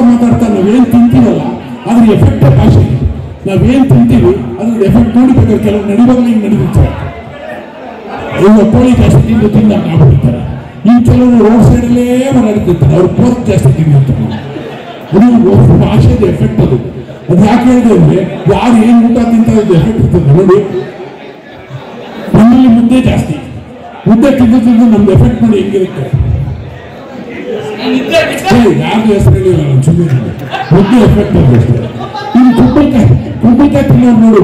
ನಾವೇನ್ ತಿಂತೀವಲ್ಲ ಅದ್ರ ಎಫೆಕ್ಟ್ ಭಾಷೆ. ನಾವೇನ್ ತಿಂತೀವಿ ಅದ್ರ ಎಫೆಕ್ಟ್ ನೋಡಿಬೇಕಾದ್ರೆ ಕೆಲವು ನಡಿವಾಗಲೇ ಹಿಂಗೆ ನಡೀತಾರೆ. ಕೋಳಿ ಜಾಸ್ತಿ ತಿಂದು ಆಗ್ಬಿಡ್ತಾರೆ. ಇನ್ನು ಕೆಲವರು ರೋಡ್ ಸೈಡಲ್ಲೇ ಓಡಾಡ್ತಿರ್ತಾರೆ, ಅವ್ರು ಪೋರ್ಕ್ ಜಾಸ್ತಿ ತಿಂದಿರ್ತಾರೆ. ಅದು ಭಾಷೆದ ಎಫೆಕ್ಟ್. ಅದು ಯಾಕೆ ಹೇಳಿದೆ ಅಂದ್ರೆ, ಯಾರು ಏನ್ ಊಟ ತಿಂತಾರೆ ಎಫೆಕ್ಟ್ ಇರ್ತದೆ ನೋಡಿ. ನಮ್ಮಲ್ಲಿ ಮುದ್ದೆ ಜಾಸ್ತಿ, ಮುದ್ದೆ ತಿಂದು ನಮ್ದು ಎಫೆಕ್ಟ್ ನೋಡಿ ಹೆಂಗಿರುತ್ತೆ. ಯಾರು ಹೆಸರು ಹೇಳಿಲ್ಲ, ಸುಮ್ಮನೆ ಮುದ್ದೆ ಎಫೆಕ್ಟ್ ಅದು ಅಷ್ಟೇ. ಇನ್ನು ಕುಂಬಳಕಾಯಿ ತಿನ್ನೋರು ನೋಡು,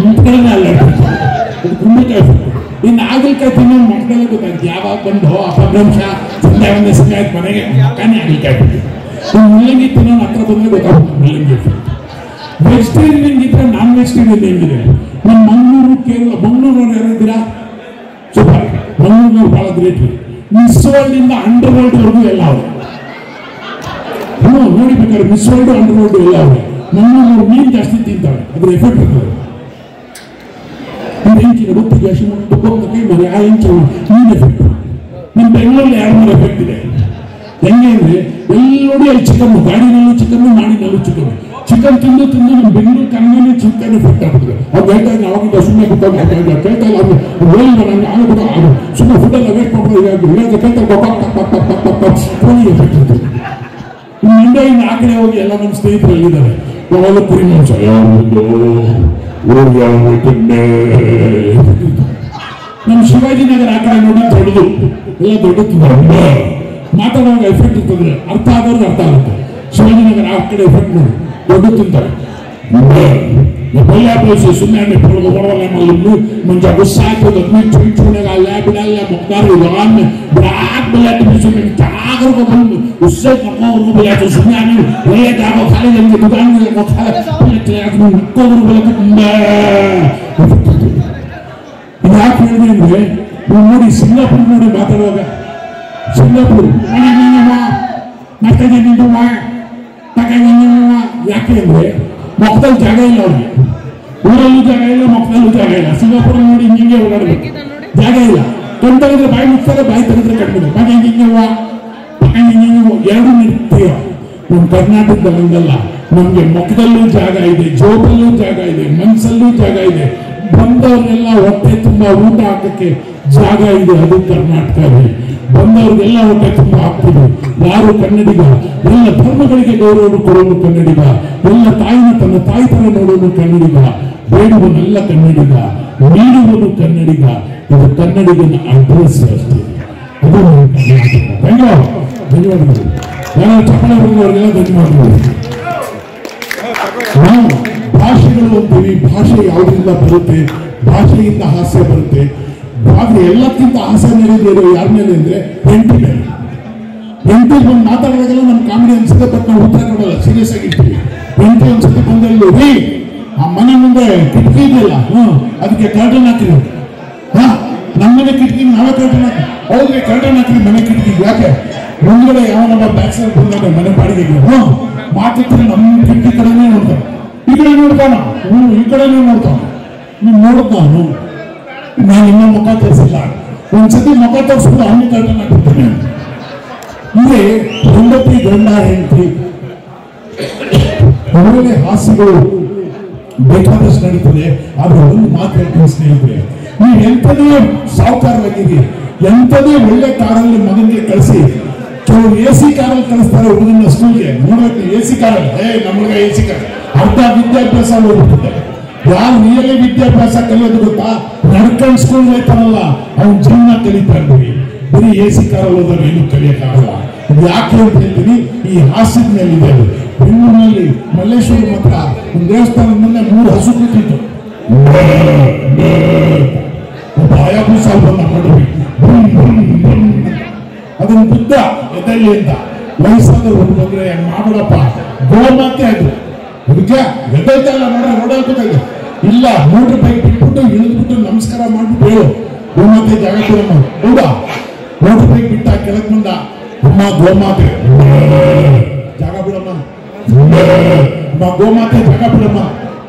ಮುತ್ಗಳನ್ನ ಅಲ್ಲಾಡ್ತಾರೆ, ಅದು ಕುಂಬಳಕಾಯಿ ಎಫೆಕ್ಟ್. ಇನ್ನು ಹಾಗಲಕಾಯಿ ತಿನ್ನೋರು ಮಕ್ಕಳೆಲ್ಲ ಗೊತ್ತಾಗುತ್ತೆ, ಯಾವಾಗ ಬಂದು ಅಪಭ್ರಂಶ ಸಂಧ್ಯಾ ಒಂದು ಸಿಂಗಾಯ್ತು ಮನೆಗೆ ಮಕ್ಕನೇ ಹಾಗಲಕಾಯಿ ಬಿಟ್ಟು. ಮುಲ್ಲಂಗಿ ತಿನ್ನೋನು ಹತ್ರ ಬಂದ್ರೆ ಗೊತ್ತಾಗುತ್ತೆ ಮುಲ್ಲಂಗಿ ಎಫೆಕ್ಟ್. ವೆಜಿಟೇರಿಯನ್ ಇದ್ರೆ ನಾನ್ ವೆಜಿಟೇರಿಯನ್ ಹೆಂಗಿದೆ. ನಮ್ಮ ಮಂಗಳೂರು, ಕೇರಳ, ಮಂಗಳೂರು ಯಾರಿದ್ದೀರಾ? ಸೂಪರ್. ಮಂಗಳೂರು ಬಹಳ ಗ್ರೇಟ್. ಮಿಸ್ ವರ್ಲ್ಡ್ ಇಂದ ಅಂಡರ್ ವರ್ಲ್ಡ್ ವರೆಗೂ ಎಲ್ಲ ಅವರು. ನೋಡಿ ಬೇಕಾದ್ರೆ ಮಿಸ್ ವರ್ಲ್ಡ್ ಅಂಡರ್ ವರ್ಲ್ಡ್ ಎಲ್ಲ ಅವರು. ಮಂಗಳೂರು ಮೀನು ಜಾಸ್ತಿ ತಿಂತಾರೆ, ಅದ್ರ ಎಫೆಕ್ಟ್ ಇರ್ತದೆ. ಗೊತ್ತಿದೆ ಮನೆ ಆ ಇಂಚು ಮೀನ್ ಎಫೆಕ್ಟ್. ನಿಮ್ಮ ಬೆಂಗಳೂರಲ್ಲಿ 2-3 ಎಫೆಕ್ಟ್ ಇದೆ. ಹೆಂಗೆ ಅಂದ್ರೆ ಎಲ್ಲಿ ನೋಡಿ ಅಲ್ಲಿ ಚಿಕನ್, ಗಾಡಿನಲ್ಲೂ ಚಿಕನ್, ನಾಡಿನಲ್ಲೂ ಚಿಕನ್. ಚಿಕನ್ ತಿಂದು ನಮ್ಮ ಬೆಂಗಳೂರು ಕಣ್ಣಲ್ಲಿ ಚಿಕನ್ ಎಫೆಕ್ಟ್ ಆಗ್ತದೆ. ಅವ್ರು ಹೇಳ್ತಾ ಇದ್ದಾರೆ ಅವಾಗಿಂದ ಸುಮ್ಮನೆ ಕೂತ್ಕೊಂಡು ಕೇಳ್ತಾ ಇಲ್ಲ, ಅವ್ರು ಹೇಳಿಲ್ಲ ನನಗೆ ಆಗೋದು ಅದು ಸುಮ್ಮನೆ ಫುಡ್ಡೆಲ್ಲ ವೇಸ್ಟ್ ಮಾಡ್ಕೊಂಡು ಕೇಳ್ತಾರೆ ಎಫೆಕ್ಟ್ ಇರ್ತದೆ. ಇನ್ನು ಇಂಡಿಯಾದಿಂದ ಆ ಕಡೆ ಹೋಗಿ ಎಲ್ಲ ನಮ್ಮ ಸ್ನೇಹಿತರು ಎಲ್ಲಿದ್ದಾರೆ, ಅವೆಲ್ಲ ಕುರಿ ಮಾಂಸ ನಮ್ಮ ಶಿವಾಜಿನಗರ ಆ ಕಡೆ ನೋಡಿ ದೊಡ್ಡದು, ಎಲ್ಲ ದೊಡ್ಡದು ಮಾತಾಡುವಾಗ ಎಫೆಕ್ಟ್ ಇರ್ತದೆ, ಅರ್ಥ ಆಗೋರ್ಗೆ ಅರ್ಥ ಆಗುತ್ತೆ. ಶಿವಾಜಿನಗರ ಆ ಕಡೆ ಎಫೆಕ್ಟ್ ನೋಡಿ ದೊಡ್ಡ ತಿಂತಾರೆ. sunnah perlu orang malu menjaga satu demi cucu negara bidalnya muktar ulang berat berat demi sunnah cagar kau usai kau berat sunnah ni berat kau kali yang kita kan kau kali berat kau berat ini apa yang ini muri Singapura muri ಮಾತಾಡುವಾಗ Singapura ini ಮತ್ತೆ ನೀನು ಯಾಕೆ ಅಂದ್ರೆ ಮಕ್ಕಳು ಜಾಗ ಇಲ್ಲ ಅವ್ರಿಗೆ, ಊರಲ್ಲೂ ಜಾಗ ಇಲ್ಲ, ಮಕ್ಕಳಲ್ಲೂ ಜಾಗ ಇಲ್ಲ. ಸಿಂಗಾಪುರ ನೋಡಿ ಹಿಂಗೆ ಓಡಾಡಬೇಕು, ಜಾಗ ಇಲ್ಲ. ಕಣ್ ತೆಗೆದ್ರೆ ಬಾಯಿ ಮುಚ್ತಾರೆ, ಬಾಯಿ ತೆಗೆದ್ರೆ ಕಟ್ಬಿಡು, ಮಗ ಹಿಂಗೆ ಎರಡು ನಿರ್ತೀಯ. ನಮ್ಮ ಕರ್ನಾಟಕದಲ್ಲಿ ಹಂಗಲ್ಲ, ನಮ್ಗೆ ಮುಖದಲ್ಲೂ ಜಾಗ ಇದೆ, ಜೋಬಲ್ಲೂ ಜಾಗ ಇದೆ, ಮನಸ್ಸಲ್ಲೂ ಜಾಗ ಇದೆ. ಬಂದವ್ರಿಗೆಲ್ಲ ಹೊಟ್ಟೆ ತುಂಬಾ ಊಟ ಹಾಕಕ್ಕೆ ಜಾಗ ಇದೆ, ಅದು ಕರ್ನಾಟಕದಲ್ಲಿ. ಬಂದವ್ರಿಗೆಲ್ಲ ಹೊಟ್ಟೆ ತುಂಬ ಆಗ್ತದೆ. ಯಾರು ಕನ್ನಡಿಗ, ಎಲ್ಲ ಧರ್ಮಗಳಿಗೆ ಗೌರವ ಕೊಡೋನು ಕನ್ನಡಿಗ, ಎಲ್ಲ ತಾಯಿನ ತನ್ನ ತಾಯಿ ತರ ನೋಡೋನು ಕನ್ನಡಿಗ, ಬೇಡುವನೆಲ್ಲ ಕನ್ನಡಿಗ, ನೀಡುವುದು ಕನ್ನಡಿಗ. ಇದು ಕನ್ನಡಿಗನ ಅಡ್ರೆಸ್ ಅಷ್ಟೇ. ಅದು ಧನ್ಯವಾದಗಳು. ಯಾರು ಚಪ್ಪಳ ಬಂದವರಿಗೆಲ್ಲ ಧನ್ಯವಾದಗಳು. ನಾವು ಭಾಷೆಗಳು ಅಂತೀವಿ, ಭಾಷೆ ಯಾವುದರಿಂದ ಬರುತ್ತೆ, ಭಾಷೆಯಿಂದ ಹಾಸ್ಯ ಬರುತ್ತೆ. ಆದ್ರೆ ಎಲ್ಲಕ್ಕಿಂತ ಹಾಸ್ಯ ನಡೆದಿರೋ ಯಾರ ಮೇಲೆ ಅಂದ್ರೆ ಹೆಂಡತಿ ಮೇಲೆ. ಹೆಂಡತಿ ಬಂದು ಮಾತಾಡಿದಾಗೆಲ್ಲ ನಮ್ಮ ಕಾಮಿಡಿ ಅನ್ಸುತ್ತೆ, ಬಟ್ ನಾವು ಉತ್ತರ ಕೊಡಲ್ಲ, ಸೀರಿಯಸ್ ಆಗಿರ್ತೀವಿ. ಹೆಂಡತಿ ಒಂದ್ಸತಿ ಬಂದಲ್ಲಿ ರೀ ಆ ಮನೆ ಮುಂದೆ ಕಿಟಕಿ ಇದೆಯಲ್ಲ, ಅದಕ್ಕೆ ಕರ್ಟನ್ ಹಾಕಿರಿ. ನಮ್ಮನೆ ಕಿಟಕಿ ನಾವೇ ಕರ್ಟನ್ ಹಾಕಿ, ಹೌದ್ರಿ ಕರ್ಟನ್ ಹಾಕಿರಿ ಮನೆ ಕಿಟಕಿ. ಯಾಕೆ ಮುಂದ್ಗಡೆ ಯಾವನೊಬ್ಬ ಬ್ಯಾಕ್ ಸೈಡ್ ಬಂದಾಗ ಮನೆ ಬಾಡಿಗೆಗೆ ಮಾತಿದ್ರೆ ನಮ್ಮ ಕಿಟಕಿ ಕಡೆನೇ ನೋಡ್ತಾನೆ, ಈ ಕಡೆ ನೋಡ್ತಾನ, ಈ ಕಡೆನೇ ನೋಡ್ತಾನ. ನೀವು ನೋಡುತ್ತ ನಾನು ಇನ್ನೂ ಮುಖ ತೋರಿಸಿಲ್ಲ, ಒಂದ್ಸತಿ ಮುಖ ತೋರಿಸ್ಬಿಟ್ಟು ಅವನು ಕರ್ಟನ್ ಹಾಕಿರ್ತೀನಿ. ಅಂದ್ರೆ ಹೆಂಡತಿ ಗಂಡ ಹೆಂಡತಿ ಅವರಲ್ಲಿ ಹಾಸ್ಯಗಳು ಬೇಕಾದಷ್ಟು ನಡೀತದೆ. ಆದ್ರೆ ಒಂದು ಮಾತು ಹೇಳ್ತೀನಿ ಸ್ನೇಹಿತರೆ, ನೀವು ಎಂಥದೇ ಸಾಹುಕಾರರಾಗಿರಿ, ಎಂಥದೇ ಒಳ್ಳೆ ಕಾರಲ್ಲಿ ಮಗನಿಗೆ ಕಳಿಸಿ, ಕೆಲವರು AC ಕಾರಲ್ಲಿ ಕಳಿಸ್ತಾರೆ ಹುಡುಗನ ಸ್ಕೂಲ್ಗೆ, ನೋಡ್ಬೇಕು AC ಕಾರಲ್ಲಿ, ನಮಗೆ AC ಕಾರ್ ಅರ್ಧ ವಿದ್ಯಾಭ್ಯಾಸ ಹೋಗ್ಬಿಟ್ಟಿದ್ದಾರೆ. ಯಾರು ರಿಯಲಿ ವಿದ್ಯಾಭ್ಯಾಸ ಕಲಿಯೋದು ಗೊತ್ತಾ, ನಡ್ಕೊಂಡು ಸ್ಕೂಲ್ ಹೋಗ್ತಾನಲ್ಲ ಅವ್ನ ಜೀವನ ಕಲಿತಾ ಇರ್ತೀವಿ. ಬರೀ AC ಕಾರಲ್ಲಿ ಹೋದ್ರೆ ಏನು ಕಲಿಯಕ್ಕಾಗಲ್ಲ. ಯಾಕೆ ಅಂತ ಹೇಳ್ತೀನಿ, ಈ ಹಾಸ್ಯದ ಮೇಲಿದೆ. ಅದು ಬೆಂಗಳೂರಿನಲ್ಲಿ ಮಲ್ಲೇಶ್ವರ ಹತ್ರ ಒಂದು ದೇವಸ್ಥಾನದ ಮುಂದೆ 3 ಹಸು ಕೂತಿತ್ತು. ಭಯಭೂಸ ಬಂದ ಕೊಡ್ರಿ, ಅದನ್ನ ಬುದ್ಧ ಎದಳ್ಳಿ ಅಂತ ವಯಸ್ಸಾದವ್ರು ಬಂದ್ರೆ ಮಾಡಪ್ಪ ಗೋಮಾತೆ ಅದು ಅದಕ್ಕೆ ಎದ್ದಲ್ಲ ನೋಡ್ರೆ ಓಡಾಡ್ಬೇಕಾಗ ಇಲ್ಲ, ಮೋಟರ್ ಬೈಕ್ ಬಿಟ್ಬಿಟ್ಟು ಇಳಿದ್ಬಿಟ್ಟು ನಮಸ್ಕಾರ ಮಾಡ್ಬಿಟ್ಟು ಹೇಳು ಗೋಮಾತೆ ಜಾಗ ಕೊಡಮ್ಮ. ಹೌದಾ, ಮೋಟರ್ ಬೈಕ್ ಬಿಟ್ಟ ಕೆಳಕ್ ಬಂದ, ಅಮ್ಮ ಗೋಮಾತೆ ಜಾಗ ಬಿಡಮ್ಮ, ಅಮ್ಮ ಗೋಮಾತೆ ಜಾಗ ಬಿಡಮ್ಮ.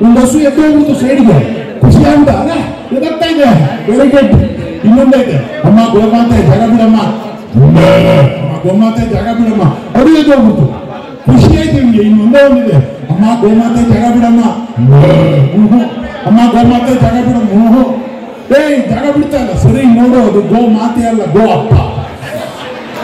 ಒಂದು ಹಸು ಎದ್ದು ಹೋಗ್ಬಿಡ್ತು ಸೈಡ್ಗೆ, ಖುಷಿ ಆಗ್ಬಿಟ್ಟ, ಅದೇ ಎದಾಗ್ತಾ ಇದೆ, ವೆರಿ ಗುಡ್. ಇನ್ನೊಂದೈತೆ, ಅಮ್ಮ ಗೋಮಾತೆ ಜಾಗ ಬಿಡಮ್ಮ, ಅಮ್ಮ ಗೋಮಾತೆ ಜಾಗ ಬಿಡಮ್ಮ, ಅದು ಎದ್ದು ಹೋಗ್ಬಿಡ್ತು, ಖುಷಿ ಆಯ್ತು ನಿಮ್ಗೆ. ಇನ್ನೊಂದೇ ಒಂದಿದೆ, ಅಮ್ಮ ಗೋಮಾತೆ ಜಾಗ ಬಿಡಮ್ಮ, ಅಮ್ಮ ಗೋಮಾತೆ ಜಾಗ ಬಿಡಮ್ಮ. ಜಾಗ ಬಿಡ್ತಾ ಇಲ್ಲ, ಸರಿ ನೋಡು, ಅದು ಗೋ ಮಾತೆ ಅಲ್ಲ, ಗೋ ಅಪ್ಪ.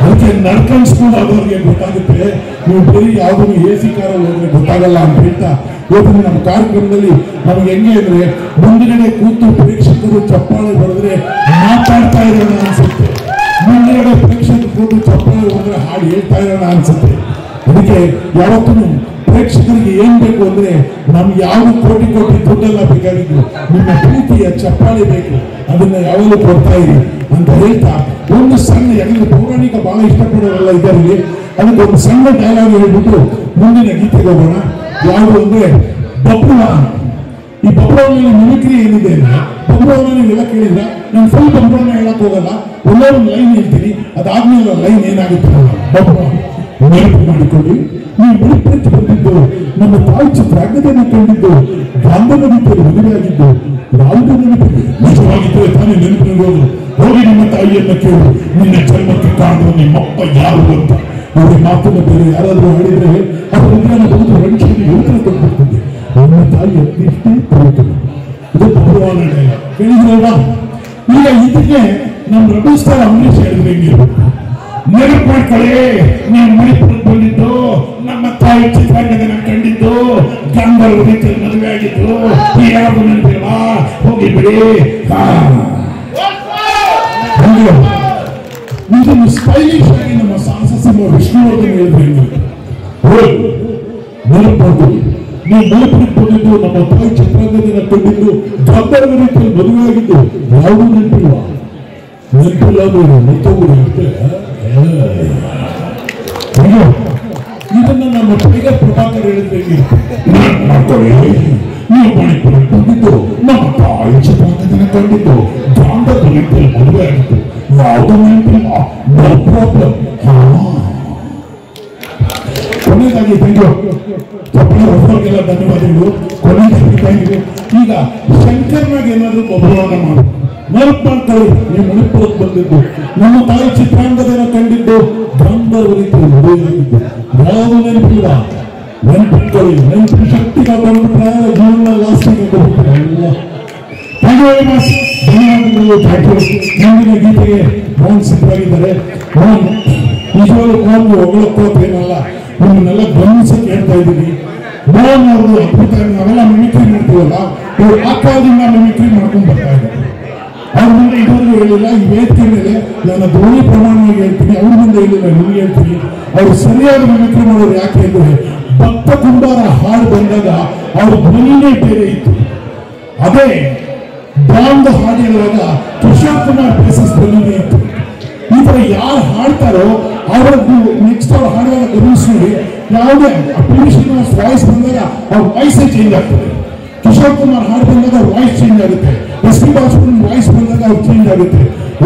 ಅದಕ್ಕೆ ನಡ್ಕಣಿಸ್ಕೊಂಡು ಆದವ್ರಿಗೆ ಗೊತ್ತಾಗುತ್ತೆ. ನೀವು ಬರೀ ಯಾವುದನ್ನು AC ಕಾರಲ್ಲಿ ಹೋದ್ರೆ ಗೊತ್ತಾಗಲ್ಲ ಅಂತ ಹೇಳ್ತಾ ಇವತ್ತು ನಮ್ಮ ಕಾರ್ಯಕ್ರಮದಲ್ಲಿ ನಮ್ಗೆ ಹೆಂಗೆ ಅಂದ್ರೆ ಮುಂದಿನ ಕೂತು ಪ್ರೇಕ್ಷಕರು ಚಪ್ಪಾಳೆ ಬರೆದ್ರೆ ಮಾತಾಡ್ತಾ ಇರೋಣ ಅನ್ಸುತ್ತೆ, ಮುಂದಿನ ಪ್ರೇಕ್ಷಕರು ಕೂತು ಚಪ್ಪಾಳೆ ಬರೆದ್ರೆ ಹಾಡು ಹೇಳ್ತಾ ಇರೋಣ ಅನ್ಸುತ್ತೆ. ಅದಕ್ಕೆ ಯಾವತ್ತೂ ಪ್ರೇಕ್ಷಕರಿಗೆ ಏನ್ ಬೇಕು ಅಂದ್ರೆ ನಮ್ಗೆ ಯಾವ ಕೋಟಿ ಕೋಟಿ ದುಡ್ಡೆಲ್ಲ ಬೇಕಾಗಿದ್ದು ನಿಮ್ಮ ಪ್ರೀತಿಯ ಚಪ್ಪಾಳೆ ಬೇಕು, ಅದನ್ನ ಯಾವಾಗಲೂ ಕೊಡ್ತಾ ಇರಿ ಅಂತ ಹೇಳ್ತಾ ಒಂದು ಸಣ್ಣ, ಯಾಕಂದ್ರೆ ಪೌರಾಣಿಕ ಬಹಳ ಇಷ್ಟಪಡೋರೆಲ್ಲ ಇದ್ದಾರೆ, ಅದಕ್ಕೆ ಒಂದು ಸಣ್ಣ ಡೈಲಾಗ್ ಹೇಳ್ಬಿಟ್ಟು ಮುಂದಿನ ಗೀತೆಗೆ ಹೋಗೋಣ. ಯಾವುದು ಅಂದ್ರೆ ಬಬ್ರುವ. ಈ ಬಬ್ರುವನಲ್ಲಿ ಮಿಮಿಕ್ರಿ ಏನಿದೆ ಅಂದ್ರೆ, ಬಬ್ರುವನ ನೀವೆಲ್ಲ ಕೇಳಿದ್ರೆ ನಾನು ಫುಲ್ ಬಬ್ರುವನ್ನ ಹೇಳಕ್ ಹೋಗಲ್ಲ, ಒಳ್ಳೆ ಒಂದು ಲೈನ್ ಹೇಳ್ತೀನಿ, ಅದಾದ್ಮೇಲೆ ಲೈನ್ ಏನಾಗುತ್ತೆ ಬಬ್ರುವ ನೆನಪು ಮಾಡಿಕೊಳ್ಳಿ. ನೀವು ಬಳಿಪ್ರತಿ ಬಂದಿದ್ದು ನಮ್ಮ ತಾಯಿ ಚಿತ್ರಾಂಗದನ್ನು ಕಂಡಿದ್ದು, ಗಾಂಧಿ ನದಿಯಲ್ಲಿ ಮದುವೆಯಾಗಿದ್ದು ಯಾವುದೋ ನೆನಪಿಗೆ ನಿಜವಾಗಿದ್ದರೆ ತಾನೇ ನೆನಪು ನೀಡೋದು. ಹೋಗಿ ನಿಮ್ಮ ತಾಯಿಯನ್ನ ಕೇಳು, ನಿನ್ನ ಜನ್ಮಕ್ಕೆ ಕಾಣುವ ನಿಮ್ಮಪ್ಪ ಯಾರು ಅಂತ. ಅವ್ರ ಮಾತನ್ನು ಬೇರೆ ಯಾರಾದ್ರೂ ಹೇಳಿದ್ರೆ ಅವ್ರ ಹೃದಯನ ಬಂದು ಮನುಷ್ಯನಿಗೆ ಯೋಚನೆ ಕೊಟ್ಬಿಡ್ತದೆ. ನನ್ನ ತಾಯಿ ಅತಿಷ್ಟೇ ತೋರುತ್ತದೆ. ಇದು ಭಗವಾನ ಕೇಳಿದ್ರಲ್ವಾ? ಈಗ ಇದಕ್ಕೆ ನಮ್ಮ ರಘುಸ್ತಾರ ಅಂಬರೀಷ್ ಹೇಳಿದ್ರೆ ಹೆಂಗಿರ್ಬೇಕು? ನೆನಪು ಮಾಡ್ಕೊಳ್ಳಿ, ನೀವು ಮಣಿಪುರಕ್ಕೆ ಬಂದಿದ್ದು, ನಮ್ಮ ತಾಯಿ ಚಿತ್ರರಂಗದಲ್ಲಿ ಕಂಡಿದ್ದು, ಗಂಗರ ರೀತಿಯಲ್ಲಿ ಮದುವೆ ಆಗಿದ್ದು, ಯಾರು ನೆನಪಿಲ್ಲ, ಹೋಗಿ ಬಿಡಿ. ಇದನ್ನು ಸ್ಟೈಲಿಶ್ ಆಗಿ ನಮ್ಮ ಸಾಹಸ ವಿಷ್ಣುವರ್ಧನ್ ಹೇಳಿದ್ರೆ ನೆನಪು ನೀವು ಮಣಿಪುರಕ್ಕೆ ಬಂದಿದ್ದು, ನಮ್ಮ ತಾಯಿ ಚಿತ್ರರಂಗದಿಂದ ಕಂಡಿದ್ದು, ಗಂಗರ ರೀತಿಯಲ್ಲಿ ಮದುವೆ ಆಗಿದ್ದು, ಯಾವುದೂ ನೆನಪಿಲ್ಲ. ನೆನಪಿಲ್ಲ ಮತ್ತೊಬ್ಬರು ಅಷ್ಟೇ. ಇದನ್ನ ನಮ್ಮ ಟೈಗರ್ ಪ್ರಭಾಕರ್ ಹೇಳಿದ್ರೆ ನೀವು ಮಣಿಪುರಕ್ಕೆ ಬಂದಿದ್ದು, ನಮ್ಮ ತಾಯಿ ಚಿತ್ರರಂಗದಿಂದ ಕಂಡಿದ್ದು, ಗಂಗರ ರೀತಿಯಲ್ಲಿ ಮದುವೆ ಆಗಿದ್ದು, ಯಾವುದೂ ನೆನಪಿಲ್ಲ. No problem. ಕೊನೆಯದಾಗಿ ಒಬ್ಬರಿಗೆಲ್ಲ ಧನ್ಯವಾದಗಳು. ಕೊನೆಯದಾಗಿ ಈಗ ಶಂಕರ್ನಾಗ ಏನಾದರೂ ಬದಲಾವಣೆ ಮಾಡು. ನೆನಪು ಮಾಡ್ಕೊಳ್ಳಿ, ನೀವು ಮಣಿಪುರಕ್ಕೆ ಬಂದಿದ್ದು, ನಮ್ಮ ತಾಯಿ ಚಿತ್ರಾಂಗದೇನ ಕಂಡಿದ್ದು, ಗಂಧರ್ವ ರೀತಿಯಲ್ಲಿ ಮದುವೆಯಾಗಿದ್ದು, ಯಾವುದು ನೆನಪಿಲ್ಲ. ನೆನಪಿಟ್ಕೊಳ್ಳಿ. ನೆನಪಿನ ಶಕ್ತಿ ಬಂದ್ಬಿಟ್ರೆ ಜೀವನ ಲಾಸ್ಟಿಗೆ ಹೋಗ್ಬಿಟ್ರೆ ಎಲ್ಲ. ಧನ್ಯವಾದಗಳು. ಮುಂದಿನ ಗೀತೆಗೆ ಮೋಹನ್ ಸಿದ್ಧರಾಗಿದ್ದಾರೆ. ಮೋಹನ್ ನಿಜವಾಗ್ಲೂ ಮೋಹನ್ ಹೊಗಳಕ್ಕೋತೇನಲ್ಲ, ನಿಮ್ಮನ್ನೆಲ್ಲ ಗಮನಿಸಿ ಕೇಳ್ತಾ ಇದ್ದೀನಿ. ಮೋಹನ್ ಅವರು ಅದ್ಭುತ. ನಾವೆಲ್ಲ ಮಿಮಿಕ್ರಿ ಮಾಡ್ತೀವಲ್ಲ, ಇವರು ಆ ಕಾಲದಿಂದ ಮಿಮಿಕ್ರಿ ಮಾಡ್ಕೊಂಡು ಬರ್ತಾ ಇದ್ದಾರೆ. ಅವ್ರ ಮುಂದೆ ಇದುವರೆಗೂ ಹೇಳಿಲ್ಲ. ಈ ವೇದಿಕೆ ಮೇಲೆ ನಾನು ಧ್ವನಿ ಪ್ರಮಾಣವಾಗಿ ಹೇಳ್ತೀನಿ, ಅವ್ರ ಮುಂದೆ ಹೇಳಿಲ್ಲ, ನಿಮ್ಗೆ ಹೇಳ್ತೀನಿ. ಅವ್ರು ಸರಿಯಾದ ಮಿಮಿಕ್ರಿ ಮಾಡೋರು. ಯಾಕೆ ಅಂದ್ರೆ ಭಕ್ತ ಕುಂಬಾರ ಹಾಡು ಬಂದಾಗ ಅವ್ರ ಧ್ವನಿನೇ ಬೇರೆ ಇತ್ತು. ಅದೇ ಬಾಂಡ್ ಹಾಡು ಹೇಳುವಾಗ ಕಿಶೋರ್ ಕುಮಾರ್ ಪ್ಲೇಸಸ್ ಧ್ವನಿನೇ ಇತ್ತು. ಈ ತರ ಯಾರು ಹಾಡ್ತಾರೋ ಅವ್ರದ್ದು ನೆಕ್ಸ್ಟ್ ಅವ್ರು ಹಾಡುವಾಗ ಗಮನಿಸಿ ನೋಡಿ. ಯಾವುದೇ ಶ್ರೀನಿವಾಸ್ ವಾಯ್ಸ್ ಬಂದಾಗ ಅವ್ರ ವಾಯ್ಸೇ ಚೇಂಜ್ ಆಗ್ತದೆ. ಕಿಶೋರ್ ಕುಮಾರ್ ಹಾಡು ಬಂದಾಗ ಅವ್ರ ವಾಯ್ಸ್ ಚೇಂಜ್ ಆಗುತ್ತೆ. ಎಸ್ ಪಿ ಬಾಲಸುಬ್ರಹ್ಮಣ್ಯಂ ವಾಯ್ಸ್ ಬಂದಾಗ ಅವ್ರು ಚೇಂಜ್ ಆಗುತ್ತೆ.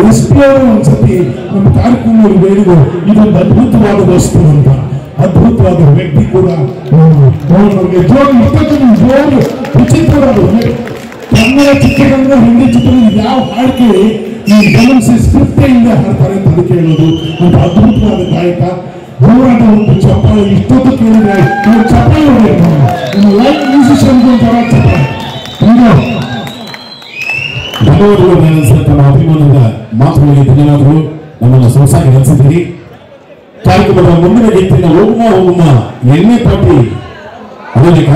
ಎಸ್ ಪಿ ಅವರು ಒಂದ್ಸತಿ ನಮ್ಮ ಕಾರ್ಯಕ್ರಮದಲ್ಲಿ ಹೇಳಿದ್ರು, ಇದೊಂದು ಅದ್ಭುತವಾದ ವಸ್ತು ಅಂತ. ಅದ್ಭುತವಾದ ವ್ಯಕ್ತಿ ಕೂಡ ಅವ್ರಿಗೆ ಜೋರು ವಿಚಿತ್ರವಾದ ಕನ್ನಡ ಚಿತ್ರರಂಗ, ಹಿಂದಿ ಚಿತ್ರರಂಗ ಯಾವ ಹಾಡು ಕೇಳಿ ನೀವು ಗಮನಿಸಿ ಸ್ಕ್ರಿಪ್ಟೇ ಇಲ್ಲದೆ ಹಾಡ್ತಾರೆ ಅಂತ ಅದಕ್ಕೆ ಹೇಳೋದು. ಒಂದು ಅದ್ಭುತವಾದ ಗಾಯಕ. ಹೋರಾಟ ಒಂದು ಚಪ್ಪಾಳೆ ಇಷ್ಟೊತ್ತು ಕೇಳಿದ್ರೆ ನೀವು ಚಪ್ಪಾಳೆ ಹೊಡೆಯಬೇಕು. ನಮ್ಮ ಲೈವ್ ಮ್ಯೂಸಿಷಿಯನ್ಗೆ ಒಂಥರ ಚಪ್ಪಾಳೆ. ಧನ್ಯವಾದಗಳು. ನಮ್ಮ ಅಭಿಮಾನದ ಮಾತುಗಳಿಗೆ ಧನ್ಯವಾದಗಳು. ನಮ್ಮನ್ನು ಸೊಗಸಾಗಿ ನಡೆಸಿದ್ದೀರಿ. ಕಾರ್ಯಕ್ರಮದ ಮುಂದಿನ ಗೀತೆನ ಹೋಗುಮ ಎಣ್ಣೆ ಪಾಟಿ ಅನೇಕ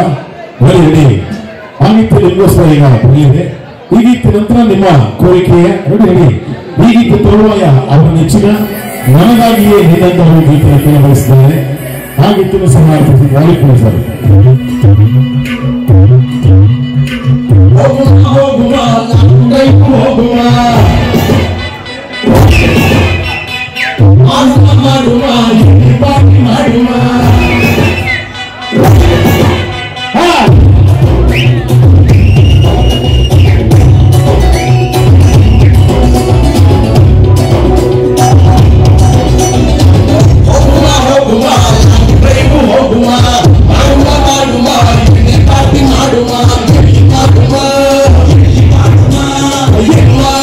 ರೆಡಿ ಆ ಗೀತೆ ನಿಮಗೋಸ್ಕರ ಈಗ ಬರಲಿದೆ. ಈ ಗೀತೆ ನಂತರ ನಿಮ್ಮ ಕೋರಿಕೆಯ ರೆಡಿ. ಈ ಗೀತೆ ತರುವಾಯ ಅವರ ನೆಚ್ಚಿನ ನನಗಾಗಿಯೇ ನಿನ್ನಂತ ಅವರು ಗೀತೆಯನ್ನು ಕೇಳಬಯಸಿದ್ದಾರೆ. ಆ ಗೀತೆಯನ್ನು ಸಹ ಮಾಡಿಕೊಳ್ಳುತ್ತಾರೆ. Yeah.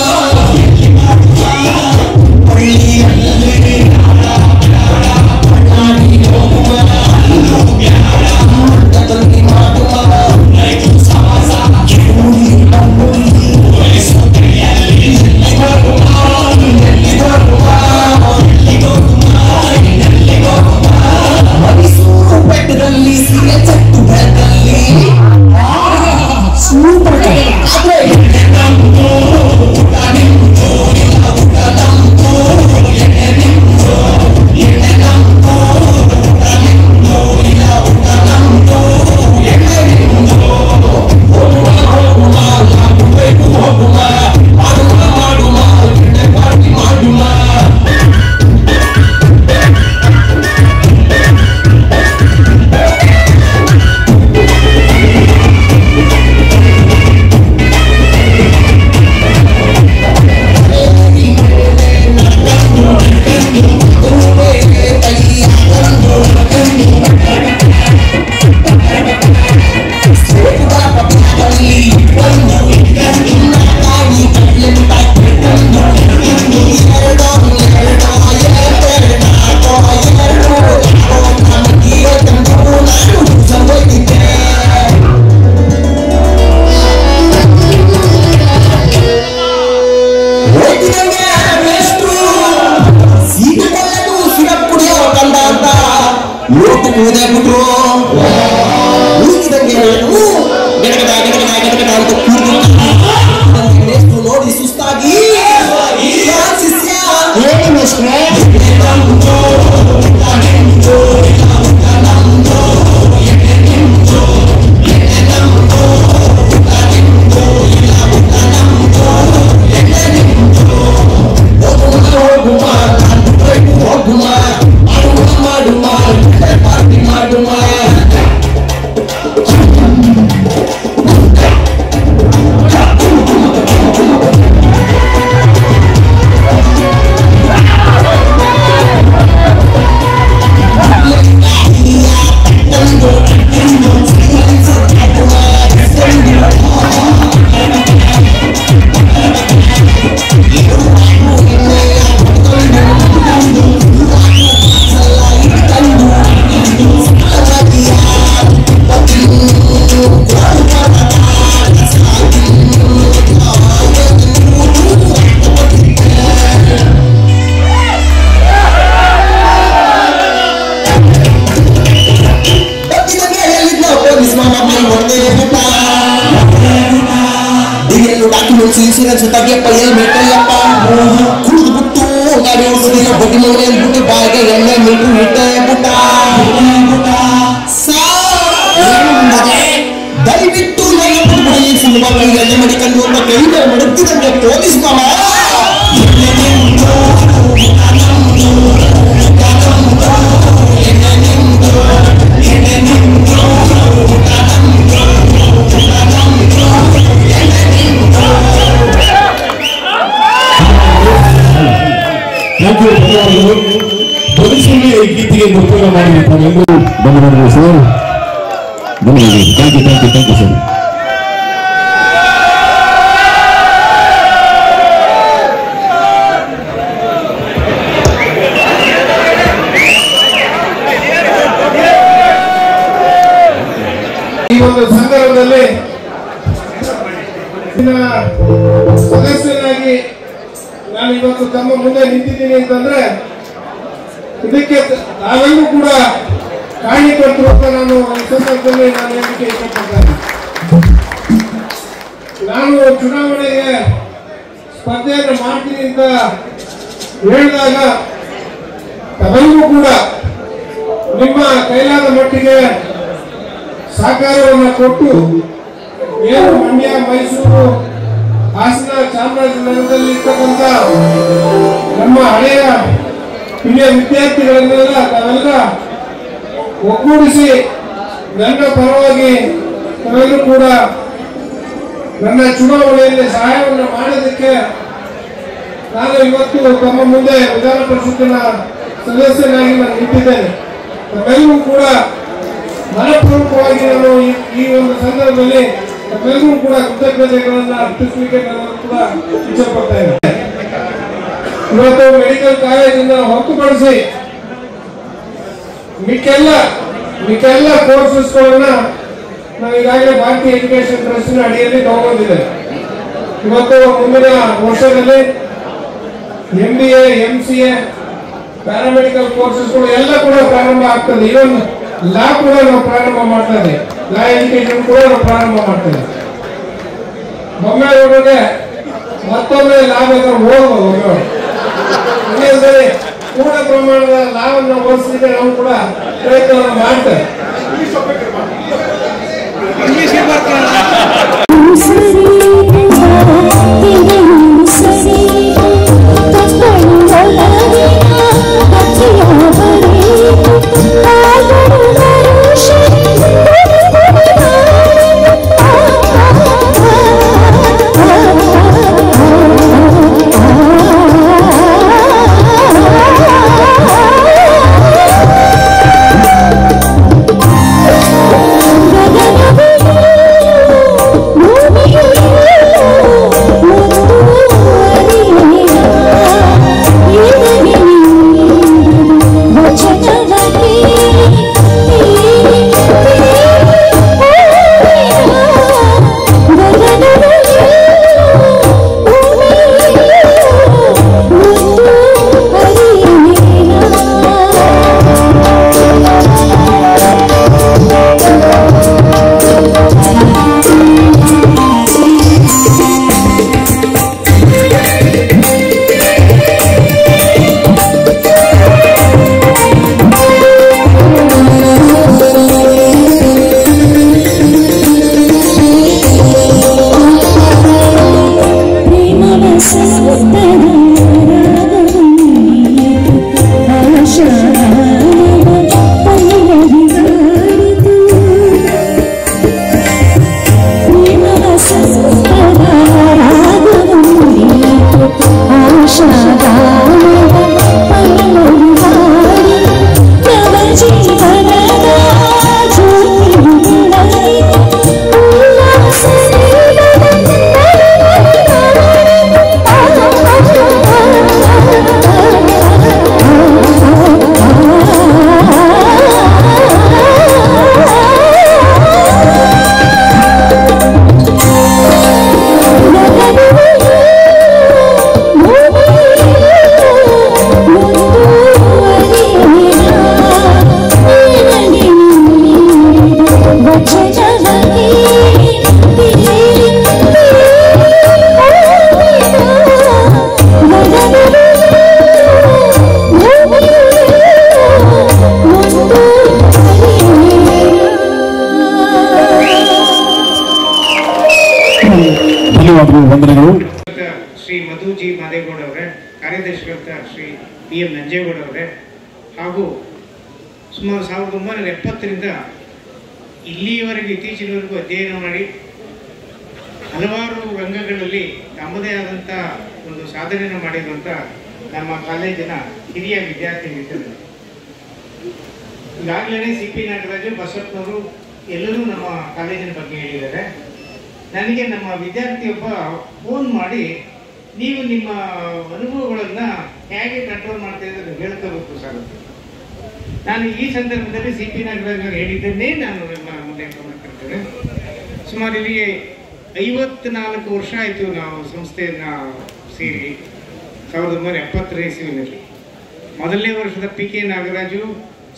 ಇನ್ಸೂರೆನ್ಸ್ ತೆಗಿಯಪ್ಪ ಹೆಲ್ಮೆಟ್ ಅಯ್ಯಪ್ಪ ಕುಡಿದು ಬಿಟ್ಟು ಗಾಡಿ ಓಡಿಸೋದಿಲ್ಲ ಬಡ್ಡಿ ಮಗನ ಹೇಳ್ಬಿಟ್ಟು ಬಾಯಿಗೆ ಎಣ್ಣೆ ಮೀಟು ಇಟ್ಟೆ ಬಿಟ್ಟ ದಯವಿಟ್ಟು ಎಣ್ಣೆ ಮಡಿಕೊಂಡು ಒಬ್ಬ ಕೈಗೆ ಮಡುತ್ತಿದಂಗೆ ಪೊಲೀಸ್ ಮಾಮ ಭವಿಷ್ಯದಲ್ಲಿ ಈ ಗೀತೆಗೆ ಉಪಯೋಗ ಮಾಡಿರ್ತಾರೆ ಬಂದು ಸರ್ ಥ್ಯಾಂಕ್ ಯು ಸರ್. ಈ ಒಂದು ಸಂದರ್ಭದಲ್ಲಿ ಸದಸ್ಯನಾಗಿ ನಾನು ಇವತ್ತು ತಮ್ಮ ಮುಂದೆ ನಿಂತಿದ್ದೀನಿ ಅಂತಂದ್ರೆ ಇದಕ್ಕೆ ನಾವೆಲ್ಲರೂ ಕೂಡ ಕಾರಣೀಕರ್ತರು ಅಂತ ನಾನು ಈ ಸಂದರ್ಭದಲ್ಲಿ ನಾನು ಹೇಳಲಿಕ್ಕೆ ಇಷ್ಟಪಡ್ತೇನೆ. ನಾನು ಚುನಾವಣೆಗೆ ಸ್ಪರ್ಧೆಯನ್ನು ಮಾಡ್ತೀನಿ ಅಂತ ಹೇಳಿದಾಗ ತಾವೆಲ್ಲರೂ ಕೂಡ ನಿಮ್ಮ ಕೈಲಾದ ಮಟ್ಟಿಗೆ ಸಹಕಾರವನ್ನು ಕೊಟ್ಟು ಏನು ಮಂಡ್ಯ, ಮೈಸೂರು, ಹಾಸನ, ಚಾಮರಾಜನಗರದಲ್ಲಿ ಇರ್ತಕ್ಕಂಥ ನಮ್ಮ ಹಳೆಯ ಹಿರಿಯ ವಿದ್ಯಾರ್ಥಿಗಳನ್ನೆಲ್ಲ ತಾವೆಲ್ಲ ಒಗ್ಗೂಡಿಸಿ ನನ್ನ ಪರವಾಗಿ ತಾವೆಲ್ಲರೂ ಕೂಡ ನನ್ನ ಚುನಾವಣೆಯಲ್ಲಿ ಸಹಾಯವನ್ನು ಮಾಡೋದಕ್ಕೆ ನಾನು ಇವತ್ತು ತಮ್ಮ ಮುಂದೆ ವಿಧಾನ ಪರಿಷತ್ತಿನ ಸದಸ್ಯನಾಗಿ ನಾನು ನಿಂತಿದ್ದೇನೆ. ತಮ್ಮೆಲ್ಲರೂ ಕೂಡ ಮನಪೂರ್ವಕವಾಗಿ ನಾನು ಈ ಒಂದು ಸಂದರ್ಭದಲ್ಲಿ ತಮ್ಮೆಲ್ಲರೂ ಕೂಡ ಕೃತಜ್ಞತೆಗಳನ್ನು ಅರ್ಪಿಸಲಿಕ್ಕೆ ನಾನು ಕೂಡ ಇಚ್ಛೆಪಡ್ತಾ ಇದ್ದೇನೆ. ಇವತ್ತು ಮೆಡಿಕಲ್ ಕಾಲೇಜಿಂದ ಹೊರತುಪಡಿಸಿ ಮಿಕ್ಕೆಲ್ಲ ಕೋರ್ಸಸ್ಗಳನ್ನ ನಾವು ಈಗಾಗಲೇ ಭಾರತೀಯ ಎಜುಕೇಶನ್ ಟ್ರಸ್ಟ್ನ ಅಡಿಯಲ್ಲಿ ತಗೊಂಡಿದ್ದೇವೆ. ಇವತ್ತು ಮುಂದಿನ ವರ್ಷದಲ್ಲಿ MBA, MCA, ಪ್ಯಾರಾಮೆಡಿಕಲ್ ಕೋರ್ಸಸ್ಗಳು ಎಲ್ಲ ಕೂಡ ಪ್ರಾರಂಭ ಆಗ್ತದೆ. ಇವನ್ ಲಾ ಕೂಡ ನಾವು ಪ್ರಾರಂಭ ಮಾಡ್ತಾ ಇದ್ದೇವೆ. ಲಾ ಎಜುಕೇಶನ್ ಕೂಡ ನಾವು ಪ್ರಾರಂಭ ಮಾಡ್ತಾ ಇದ್ದೇವೆ. ಬೊಮ್ಮೆಯವರಿಗೆ ಮತ್ತೊಮ್ಮೆ ಲಾ ಬೇಕಾದ್ರೆ ಹೋಗ್ಬೋದು. ಬೊಮ್ಮೆಯವರಿಗೆ ಪೂರ್ಣ ಪ್ರಮಾಣದ ಲಾವನ್ನು ಓದಿಸಲಿಕ್ಕೆ ನಾವು ಕೂಡ ಪ್ರಯತ್ನವನ್ನು ಮಾಡ್ತೇವೆ. ವಂದನೆಗಳು. ಶ್ರೀ ಮಧುಜಿ ಮಾದೇಗೌಡ ಅವರೇ, ಕಾರ್ಯದರ್ಶಿಗಳಾದ ಶ್ರೀ PM ನಂಜೇಗೌಡ ಅವರೇ, ಹಾಗೂ ಸುಮಾರು 1970ರಿಂದ ಇಲ್ಲಿಯವರೆಗೆ ಇತ್ತೀಚಿನವರೆಗೂ ಅಧ್ಯಯನ ಮಾಡಿ ಹಲವಾರು ರಂಗಗಳಲ್ಲಿ ತಮ್ಮದೇ ಆದಂಥ ಒಂದು ಸಾಧನೆಯನ್ನು ಮಾಡಿರುವಂಥ ನಮ್ಮ ಕಾಲೇಜಿನ ಹಿರಿಯ ವಿದ್ಯಾರ್ಥಿ ಮಿತ್ರರು. ಈಗಾಗಲೇ CP ನಾಗರಾಜು, ಬಸಪ್ಪನವರು ಎಲ್ಲರೂ ನಮ್ಮ ಕಾಲೇಜಿನ ಬಗ್ಗೆ ಹೇಳಿದ್ದಾರೆ. ನನಗೆ ನಮ್ಮ ವಿದ್ಯಾರ್ಥಿಯೊಬ್ಬ ಫೋನ್ ಮಾಡಿ, ನೀವು ನಿಮ್ಮ ಅನುಭವಗಳನ್ನು ಹೇಗೆ ಕಂಟ್ರೋಲ್ ಮಾಡ್ತಾ ಇದ್ರೆ ಹೇಳ್ಕೋಬೇಕು ಸರ್ ಅಂತ. ನಾನು ಈ ಸಂದರ್ಭದಲ್ಲಿ CP ನಾಗರಾಜ್ ಅವರು ಹೇಳಿದ್ದನ್ನೇ ನಾನು ನಿಮ್ಮ ಮುಂದೆ ಗಮನಕ್ಕೆ. ಸುಮಾರು ಇಲ್ಲಿಗೆ 54 ವರ್ಷ ಆಯಿತು ನಾವು ಸಂಸ್ಥೆಯನ್ನು ಸೇರಿ. 1970 ಇಸ್ವಿನಲ್ಲಿ ಮೊದಲನೇ ವರ್ಷದ PK ನಾಗರಾಜು,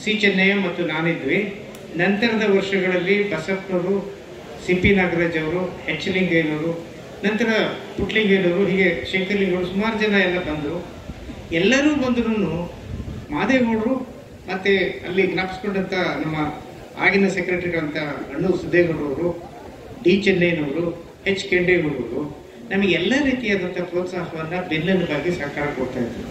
C ಚೆನ್ನಯ್ಯ ಮತ್ತು ನಾನಿದ್ವಿ. ನಂತರದ ವರ್ಷಗಳಲ್ಲಿ ಬಸಪ್ಪನವರು, CP ನಾಗರಾಜ್ ಅವರು, H ಲಿಂಗಯ್ಯನವರು, ನಂತರ ಪುಟ್ಲಿಂಗಯ್ಯನವರು, ಹೀಗೆ ಶಂಕರಲಿಂಗವರು, ಸುಮಾರು ಜನ ಎಲ್ಲ ಬಂದರು. ಎಲ್ಲರೂ ಬಂದರೂ ಮಾದೇಗೌಡರು ಮತ್ತು ಅಲ್ಲಿ ಜ್ಞಾಪಿಸ್ಕೊಂಡಂಥ ನಮ್ಮ ಆಗಿನ ಸೆಕ್ರೆಟರಿಗಳಂಥ ಅಣ್ಣು ಸಿದ್ದೇಗೌಡರವರು, D ಚೆನ್ನಯ್ಯನವರು, H ಕೆಂಡೇಗೌಡರು ನಮಗೆ ಎಲ್ಲ ರೀತಿಯಾದಂಥ ಪ್ರೋತ್ಸಾಹವನ್ನು ಬೆನ್ನೆಲುಬಾಗಿ ಸಹಕಾರ ಕೊಡ್ತಾ ಇದ್ರು.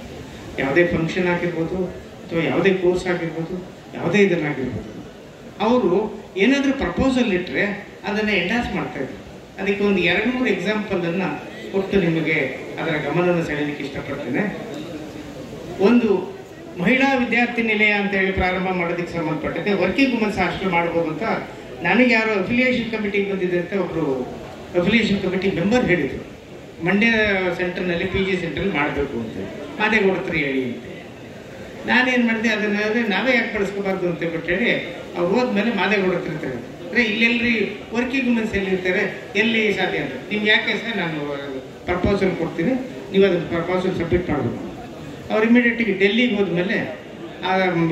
ಯಾವುದೇ ಫಂಕ್ಷನ್ ಆಗಿರ್ಬೋದು ಅಥವಾ ಯಾವುದೇ ಕೋರ್ಸ್ ಆಗಿರ್ಬೋದು, ಯಾವುದೇ ಇದನ್ನಾಗಿರ್ಬೋದು, ಅವರು ಏನಾದರೂ ಪ್ರಪೋಸಲ್ ಇಟ್ಟರೆ ಅದನ್ನು ಎಂಡಾಸ್ ಮಾಡ್ತಾಯಿದ್ರು. ಅದಕ್ಕೆ ಒಂದು 2-3 ಎಕ್ಸಾಂಪಲನ್ನು ಕೊಟ್ಟು ನಿಮಗೆ ಅದರ ಗಮನವನ್ನು ಸೆಳೆಯಲಿಕ್ಕೆ ಇಷ್ಟಪಡ್ತೇನೆ. ಒಂದು ಮಹಿಳಾ ವಿದ್ಯಾರ್ಥಿ ನಿಲಯ ಅಂತೇಳಿ ಪ್ರಾರಂಭ ಮಾಡೋದಕ್ಕೆ ಸಂಬಂಧಪಟ್ಟಂತೆ ವರ್ಕಿಂಗ್ ವುಮೆನ್ಸ್ ಹಾಸ್ಟೆಲ್ ಮಾಡ್ಬೋದು ಅಂತ ನನಗೆ ಯಾರೋ ಅಫಿಲಿಯೇಷನ್ ಕಮಿಟಿಗೆ ಬಂದಿದೆ ಅಂತ ಒಬ್ಬರು ಅಫಿಲಿಯೇಷನ್ ಕಮಿಟಿ ಮೆಂಬರ್ ಹೇಳಿದರು. ಮಂಡ್ಯ ಸೆಂಟರ್ನಲ್ಲಿ PG ಸೆಂಟ್ರಲ್ಲಿ ಮಾಡಬೇಕು ಅಂತ ಮಾದೇಗೌಡ ಹತ್ರ ಹೇಳಿ ಅಂತ. ನಾನೇನು ಮಾಡಿದೆ, ಅದನ್ನ ನಾವೇ ಯಾಕೆ ಬಳಸ್ಕೋಬಾರ್ದು ಅಂತ ಹೇಳಿ ಅವ್ರು ಹೋದ್ಮೇಲೆ ಮಾದೇಗೌಡ ಹತ್ರ ಇರ್ತಾರೆ. ಅಂದರೆ ಇಲ್ಲೆಲ್ಲರಿ ವರ್ಕಿಂಗ್ ವುಮೆನ್ಸ್ ಎಲ್ಲಿರ್ತಾರೆ, ಎಲ್ಲಿ ಸಾಧ್ಯ ಅಂತ. ನಿಮ್ಗೆ ಯಾಕೆ ಸರ್ ನಾನು ಪ್ರಪೋಸಲ್ ಕೊಡ್ತೀನಿ, ನೀವು ಅದನ್ನು ಪ್ರಪೋಸಲ್ ಸಬ್ಮಿಟ್ ಮಾಡಬೇಕು. ಅವ್ರು ಇಮಿಡಿಯೇಟಿಗೆ ಡೆಲ್ಲಿಗೆ ಹೋದ್ಮೇಲೆ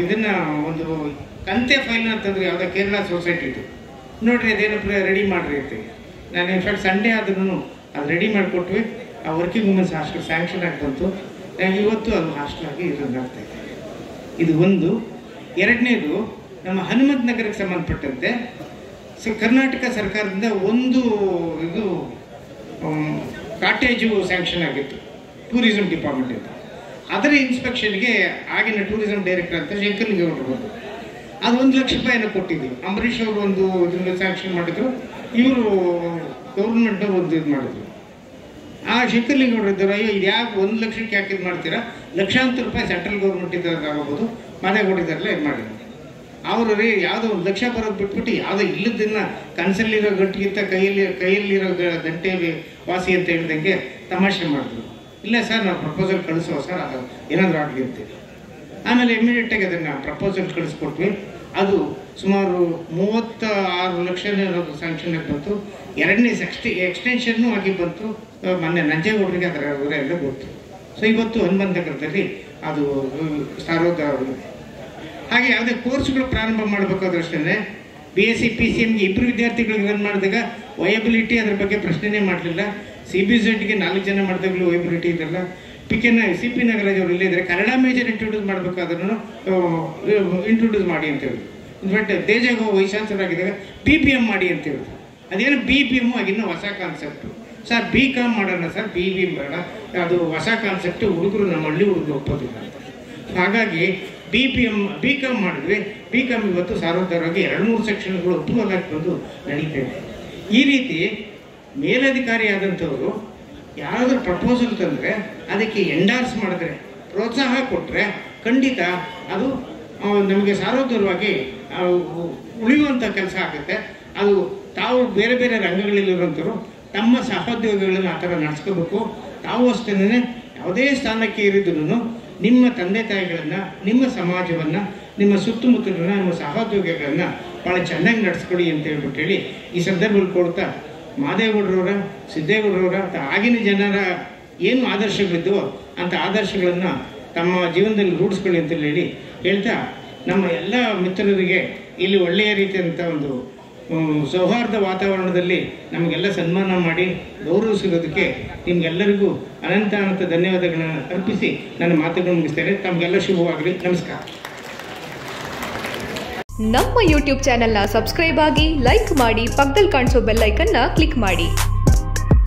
ಇದನ್ನು ಒಂದು ಕಂತೆ ಫೈಲ್ ಅಂತಂದ್ರೆ ಯಾವುದೋ ಕೇರಳ ಸೊಸೈಟಿ ಇತ್ತು, ನೋಡ್ರಿ ಅದೇನಪ್ಪ ರೆಡಿ ಮಾಡಿರಿ ಅಂತ. ನಾನು ಇನ್ಫ್ಯಾಕ್ಟ್ ಸಂಡೇ ಆದ್ರೂ ಅದು ರೆಡಿ ಮಾಡಿಕೊಟ್ವಿ. ಆ ವರ್ಕಿಂಗ್ ವುಮೆನ್ಸ್ ಹಾಸ್ಟೆಲ್ ಸ್ಯಾಂಕ್ಷನ್ ಆಗಿ ಬಂತು. ಇವತ್ತು ಅದು ಹಾಸ್ಟೆಲ್ ಆಗಿ ಇರೋದಾಗ್ತಾ ಇದೆ. ಇದು ಒಂದು. ಎರಡನೇದು, ನಮ್ಮ ಹನುಮಂತ ನಗರಕ್ಕೆ ಸಂಬಂಧಪಟ್ಟಂತೆ ಕರ್ನಾಟಕ ಸರ್ಕಾರದಿಂದ ಒಂದು ಇದು ಕಾಟೇಜು ಸ್ಯಾಂಕ್ಷನ್ ಆಗಿತ್ತು ಟೂರಿಸಂ ಡಿಪಾರ್ಟ್ಮೆಂಟಿಂದ. ಅದರ ಇನ್ಸ್ಪೆಕ್ಷನ್ಗೆ ಆಗಿನ ಟೂರಿಸಂ ಡೈರೆಕ್ಟರ್ ಅಂತ ಶಂಕರಲಿಂಗೇಗೌಡರು ಬಂದರು. ಅದು 1 ಲಕ್ಷ ರೂಪಾಯಿನ ಕೊಟ್ಟಿದ್ವಿ. ಅಂಬರೀಷ್ ಅವರು ಒಂದು ಇದನ್ನ ಸ್ಯಾಂಕ್ಷನ್ ಮಾಡಿದ್ರು, ಇವರು ಗೌರ್ಮೆಂಟ್ ಒಂದು ಇದು ಮಾಡಿದ್ರು. ಆ ಶಂಕರಲಿಂಗೇಗೌಡರು ಇದ್ದರು, ಅಯ್ಯೋ ಇದು ಯಾಕೆ 1 ಲಕ್ಷಕ್ಕೆ ಯಾಕೆ ಇದು ಮಾಡ್ತೀರಾ, ಲಕ್ಷಾಂತರ ರೂಪಾಯಿ ಸೆಂಟ್ರಲ್ ಗೌರ್ಮೆಂಟ್ ಇದ್ದಾಗಬಹುದು, ಮಾದೇಗೌಡಿದ್ದಾರಲ್ಲ ಇದು ಮಾಡಿದ್ರು. ಅವರು ರೀ ಯಾವುದೋ 1 ಲಕ್ಷ ಬರೋದು ಬಿಟ್ಬಿಟ್ಟು ಯಾವುದೋ ಇಲ್ಲದನ್ನ ಕನಸಲ್ಲಿರೋ ಗಂಟಿಗಿಂತ ಕೈಯಲ್ಲಿರೋ ಗಂಟೆ ವಾಸಿ ಅಂತ ಹೇಳಿದಂಗೆ ತಮಾಷೆ ಮಾಡಿದ್ರು. ಇಲ್ಲ ಸರ್ ನಾವು ಪ್ರಪೋಸಲ್ ಕಳಿಸುವ ಸರ್, ಅದು ಏನಾದರೂ ಆಗಲಿ ಅಂತೇಳಿ. ಆಮೇಲೆ ಇಮಿಡಿಯೇಟಾಗಿ ಅದನ್ನು ಪ್ರಪೋಸಲ್ ಕಳಿಸ್ಕೊಟ್ವಿ. ಅದು ಸುಮಾರು 36 ಲಕ್ಷ ಸ್ಯಾಂಕ್ಷನ್ ಆಗಿ ಬಂತು. 2ನೇ ಎಕ್ಸ್ಟೆನ್ಷನ್ನು ಆಗಿ ಬಂತು. ಮೊನ್ನೆ ನಂಜೇಗೌಡರಿಗೆ ಅದರ ಎಲ್ಲ ಗೊತ್ತು. ಸೊ ಇವತ್ತು ಹನುಮಂತ ನಗರದಲ್ಲಿ ಅದು ಸಾರೋದ. ಹಾಗೆ ಯಾವುದೇ ಕೋರ್ಸ್ಗಳು ಪ್ರಾರಂಭ ಮಾಡಬೇಕಾದ್ರೂ ಅಷ್ಟೇ BSc PCMಗೆ 2 ವಿದ್ಯಾರ್ಥಿಗಳಿಗೆ ರನ್ ಮಾಡಿದಾಗ ವಯಬಿಲಿಟಿ ಅದ್ರ ಬಗ್ಗೆ ಪ್ರಶ್ನೆನೇ ಮಾಡಲಿಲ್ಲ. CBZಗೆ 4 ಜನ ಮಾಡಿದಾಗಲೂ ವಯಬಿಲಿಟಿ ಇರಲ್ಲ. CP ನಾಗರಾಜ್ ಅವರು ಇಲ್ಲೇ ಇದ್ದಾರೆ, ಕನ್ನಡ ಮೇಜರ್ ಇಂಟ್ರೊಡ್ಯೂಸ್ ಮಾಡಬೇಕಾದ್ರೂ ಇಂಟ್ರೊಡ್ಯೂಸ್ ಮಾಡಿ ಅಂತ ಹೇಳಿದ್ರು. ಇನ್ಫ್ಯಾಕ್ಟ್ ದೇಜಾಗ ವೈಶಾನ್ಸರಾಗಿದ್ದಾಗ BPM ಮಾಡಿ ಅಂತ ಹೇಳಿದ್ರು. ಅದೇನು BPM ಆಗಿನ್ನೂ ಹೊಸ ಕಾನ್ಸೆಪ್ಟು. ಸರ್ BCom ಮಾಡೋಣ ಸರ್, BB ಮಾಡೋಣ, ಅದು ಹೊಸ ಕಾನ್ಸೆಪ್ಟ್, ಹುಡುಗರು ನಮ್ಮ ಹಳ್ಳಿ ಹುಡುಗರು ಒಪ್ಪೋದಿಲ್ಲ ಅಂತ. ಹಾಗಾಗಿ BCom ಮಾಡಿದ್ವಿ. BCom ಇವತ್ತು ಸಾರ್ವತ್ರಿಕವಾಗಿ 2-3 ಸೆಕ್ಷನ್ಗಳು ಉತ್ತಮವಾಗಿ ಬಂದು ನಡೀತಾ ಇದೆ. ಈ ರೀತಿ ಮೇಲಧಿಕಾರಿ ಆದಂಥವರು ಯಾರಾದರೂ ಪ್ರಪೋಸಲ್ ತಂದರೆ ಅದಕ್ಕೆ ಎಂಡಾರ್ಸ್ ಮಾಡಿದ್ರೆ, ಪ್ರೋತ್ಸಾಹ ಕೊಟ್ಟರೆ ಖಂಡಿತ ಅದು ನಮಗೆ ಸಾರ್ವತ್ರಿಕವಾಗಿ ಉಳಿಯುವಂಥ ಕೆಲಸ ಆಗುತ್ತೆ. ಅದು ತಾವು ಬೇರೆ ಬೇರೆ ರಂಗಗಳಲ್ಲಿರುವಂಥವ್ರು ತಮ್ಮ ಸಹೋದ್ಯೋಗಿಗಳನ್ನು ಆ ಥರ ನಡೆಸ್ಕೋಬೇಕು. ತಾವು ಅಷ್ಟೇ ಯಾವುದೇ ಸ್ಥಾನಕ್ಕೆ ಇರಿದ್ರು ನಿಮ್ಮ ತಂದೆ ತಾಯಿಗಳನ್ನು, ನಿಮ್ಮ ಸಮಾಜವನ್ನು, ನಿಮ್ಮ ಸುತ್ತಮುತ್ತಲಿನ ನಿಮ್ಮ ಸಹೋದ್ಯೋಗಿಗಳನ್ನು ಭಾಳ ಚೆನ್ನಾಗಿ ನಡೆಸ್ಕೊಡಿ ಅಂತ ಹೇಳ್ಬಿಟ್ಟು ಹೇಳಿ ಈ ಸಂದರ್ಭದಲ್ಲಿ ಕೊಡ್ತಾ, ಮಾದೇಗೌಡರವರ, ಸಿದ್ದೇಗೌಡರವರ ಆಗಿನ ಜನರ ಏನು ಆದರ್ಶಗಳಿದ್ದವೋ ಅಂಥ ಆದರ್ಶಗಳನ್ನು ತಮ್ಮ ಜೀವನದಲ್ಲಿ ರೂಢಿಸ್ಕೊಳ್ಳಿ ಅಂತ ಹೇಳಿ ಹೇಳ್ತಾ, ನಮ್ಮ ಎಲ್ಲ ಮಿತ್ರರಿಗೆ ಇಲ್ಲಿ ಒಳ್ಳೆಯ ರೀತಿಯಂಥ ಒಂದು ಸೌಹಾರ್ದ ವಾತಾವರಣದಲ್ಲಿ ನಮಗೆಲ್ಲ ಸನ್ಮಾನ ಮಾಡಿ ಗೌರವಿಸಿರೋದಕ್ಕೆ ನಿಮಗೆಲ್ಲರಿಗೂ ಅನಂತ ಧನ್ಯವಾದಗಳನ್ನು ಅರ್ಪಿಸಿ ನನ್ನ ಮಾತುಗಳನ್ನು ಮುಗಿಸ್ತೇನೆ. ತಮಗೆಲ್ಲ ಶುಭವಾಗಲಿ. ನಮಸ್ಕಾರ. ನಮ್ಮ ಯೂಟ್ಯೂಬ್ ಚಾನೆಲ್ನ ಸಬ್ಸ್ಕ್ರೈಬ್ ಆಗಿ, ಲೈಕ್ ಮಾಡಿ, ಪಕ್ಕದಲ್ಲಿ ಕಾಣಿಸೋ ಬೆಲ್ ಐಕನ್ನ ಕ್ಲಿಕ್ ಮಾಡಿ.